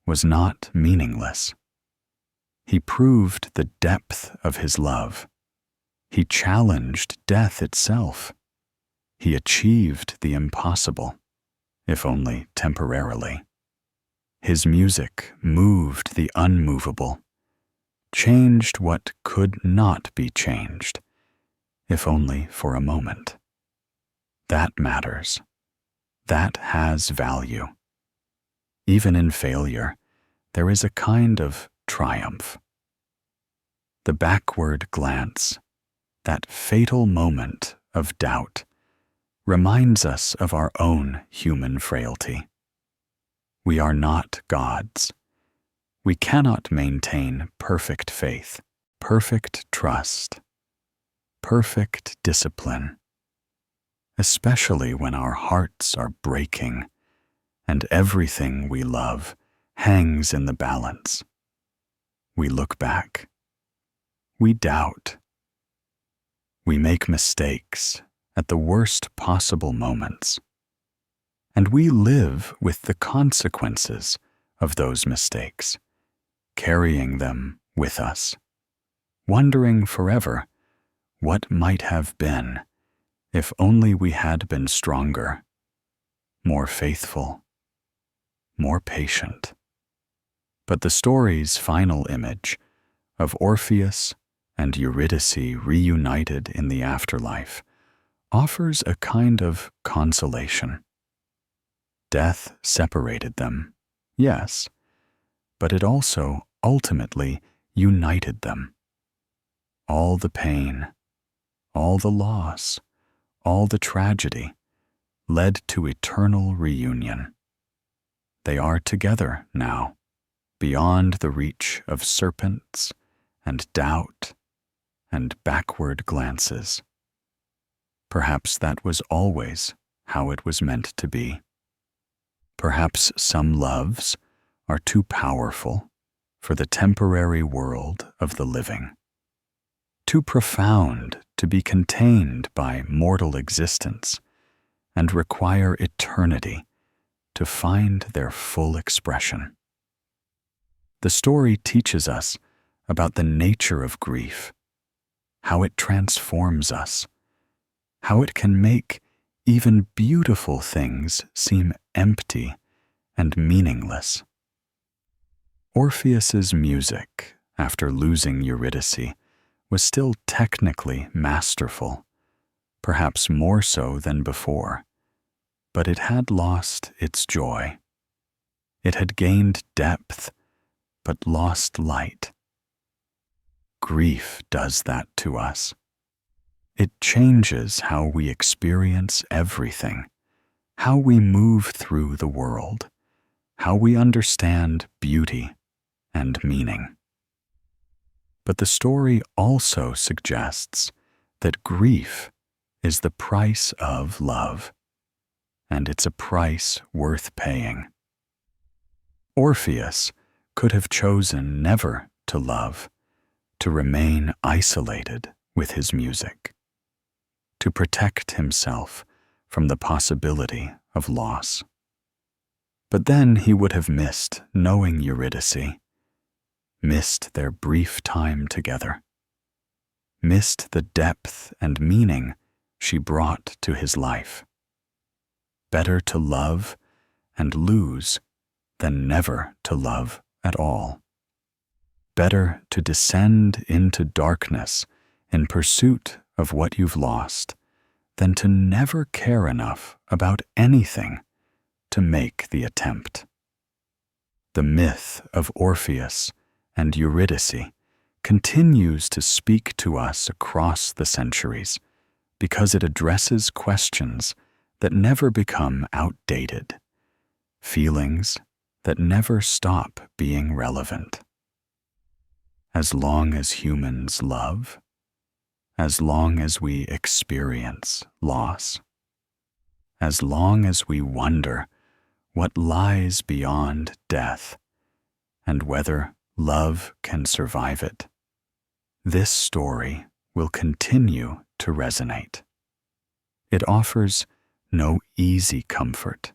was not meaningless. He proved the depth of his love. He challenged death itself. He achieved the impossible, if only temporarily. His music moved the unmovable, changed what could not be changed, if only for a moment. That matters. That has value. Even in failure, there is a kind of triumph. The backward glance, that fatal moment of doubt, reminds us of our own human frailty. We are not gods. We cannot maintain perfect faith, perfect trust, perfect discipline, especially when our hearts are breaking and everything we love hangs in the balance. We look back. We doubt. We make mistakes at the worst possible moments. And we live with the consequences of those mistakes, carrying them with us, wondering forever what might have been if only we had been stronger, more faithful, more patient. But the story's final image of Orpheus and Eurydice reunited in the afterlife offers a kind of consolation. Death separated them, yes, but it also ultimately united them. All the pain, all the loss, all the tragedy led to eternal reunion. They are together now, beyond the reach of serpents and doubt and backward glances. Perhaps that was always how it was meant to be. Perhaps some loves are too powerful for the temporary world of the living, too profound to be contained by mortal existence, and require eternity to find their full expression. The story teaches us about the nature of grief, how it transforms us, how it can make even beautiful things seem empty and meaningless. Orpheus's music, after losing Eurydice, was still technically masterful, perhaps more so than before, but it had lost its joy. It had gained depth, but lost light. Grief does that to us. It changes how we experience everything, how we move through the world, how we understand beauty and meaning. But the story also suggests that grief is the price of love, and it's a price worth paying. Orpheus could have chosen never to love, to remain isolated with his music, to protect himself from the possibility of loss. But then he would have missed knowing Eurydice, missed their brief time together, missed the depth and meaning she brought to his life. Better to love and lose than never to love at all. Better to descend into darkness in pursuit of what you've lost than to never care enough about anything to make the attempt. The myth of Orpheus and Eurydice continues to speak to us across the centuries because it addresses questions that never become outdated, feelings that never stop being relevant. As long as humans love, as long as we experience loss, as long as we wonder what lies beyond death and whether love can survive it, this story will continue to resonate. It offers no easy comfort,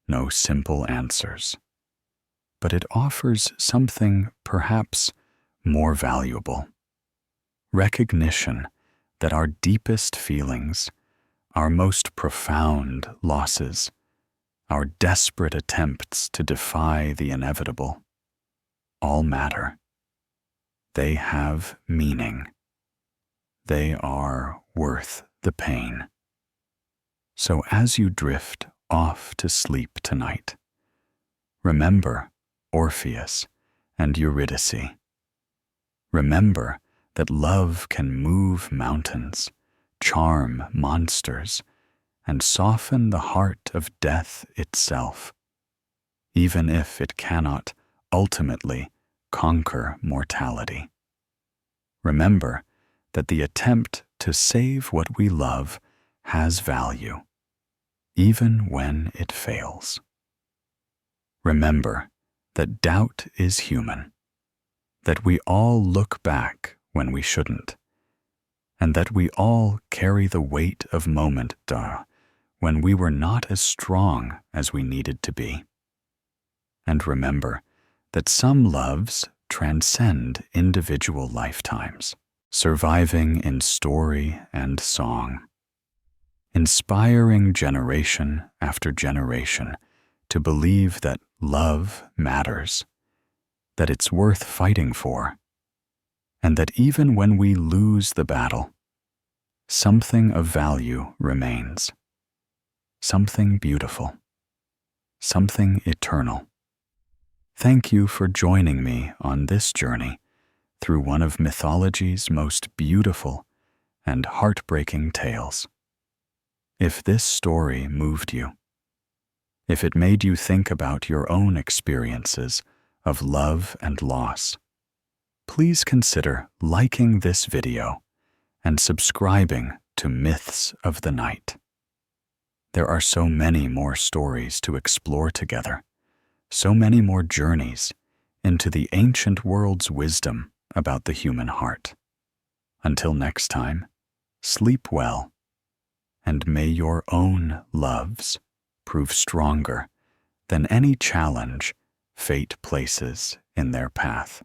no simple answers, but it offers something perhaps more valuable: recognition that our deepest feelings, our most profound losses, our desperate attempts to defy the inevitable, all matter. They have meaning. They are worth the pain. So as you drift off to sleep tonight, remember Orpheus and Eurydice. Remember that love can move mountains, charm monsters, and soften the heart of death itself, even if it cannot ultimately conquer mortality. Remember that the attempt to save what we love has value, even when it fails. Remember that doubt is human, that we all look back when we shouldn't, and that we all carry the weight of moments when we were not as strong as we needed to be. And remember that some loves transcend individual lifetimes, surviving in story and song, inspiring generation after generation to believe that love matters, that it's worth fighting for, and that even when we lose the battle, something of value remains, something beautiful, something eternal. Thank you for joining me on this journey through one of mythology's most beautiful and heartbreaking tales. If this story moved you, if it made you think about your own experiences of love and loss, please consider liking this video and subscribing to Myths of the Night. There are so many more stories to explore together, so many more journeys into the ancient world's wisdom about the human heart. Until next time, sleep well, and may your own loves prove stronger than any challenge fate places in their path.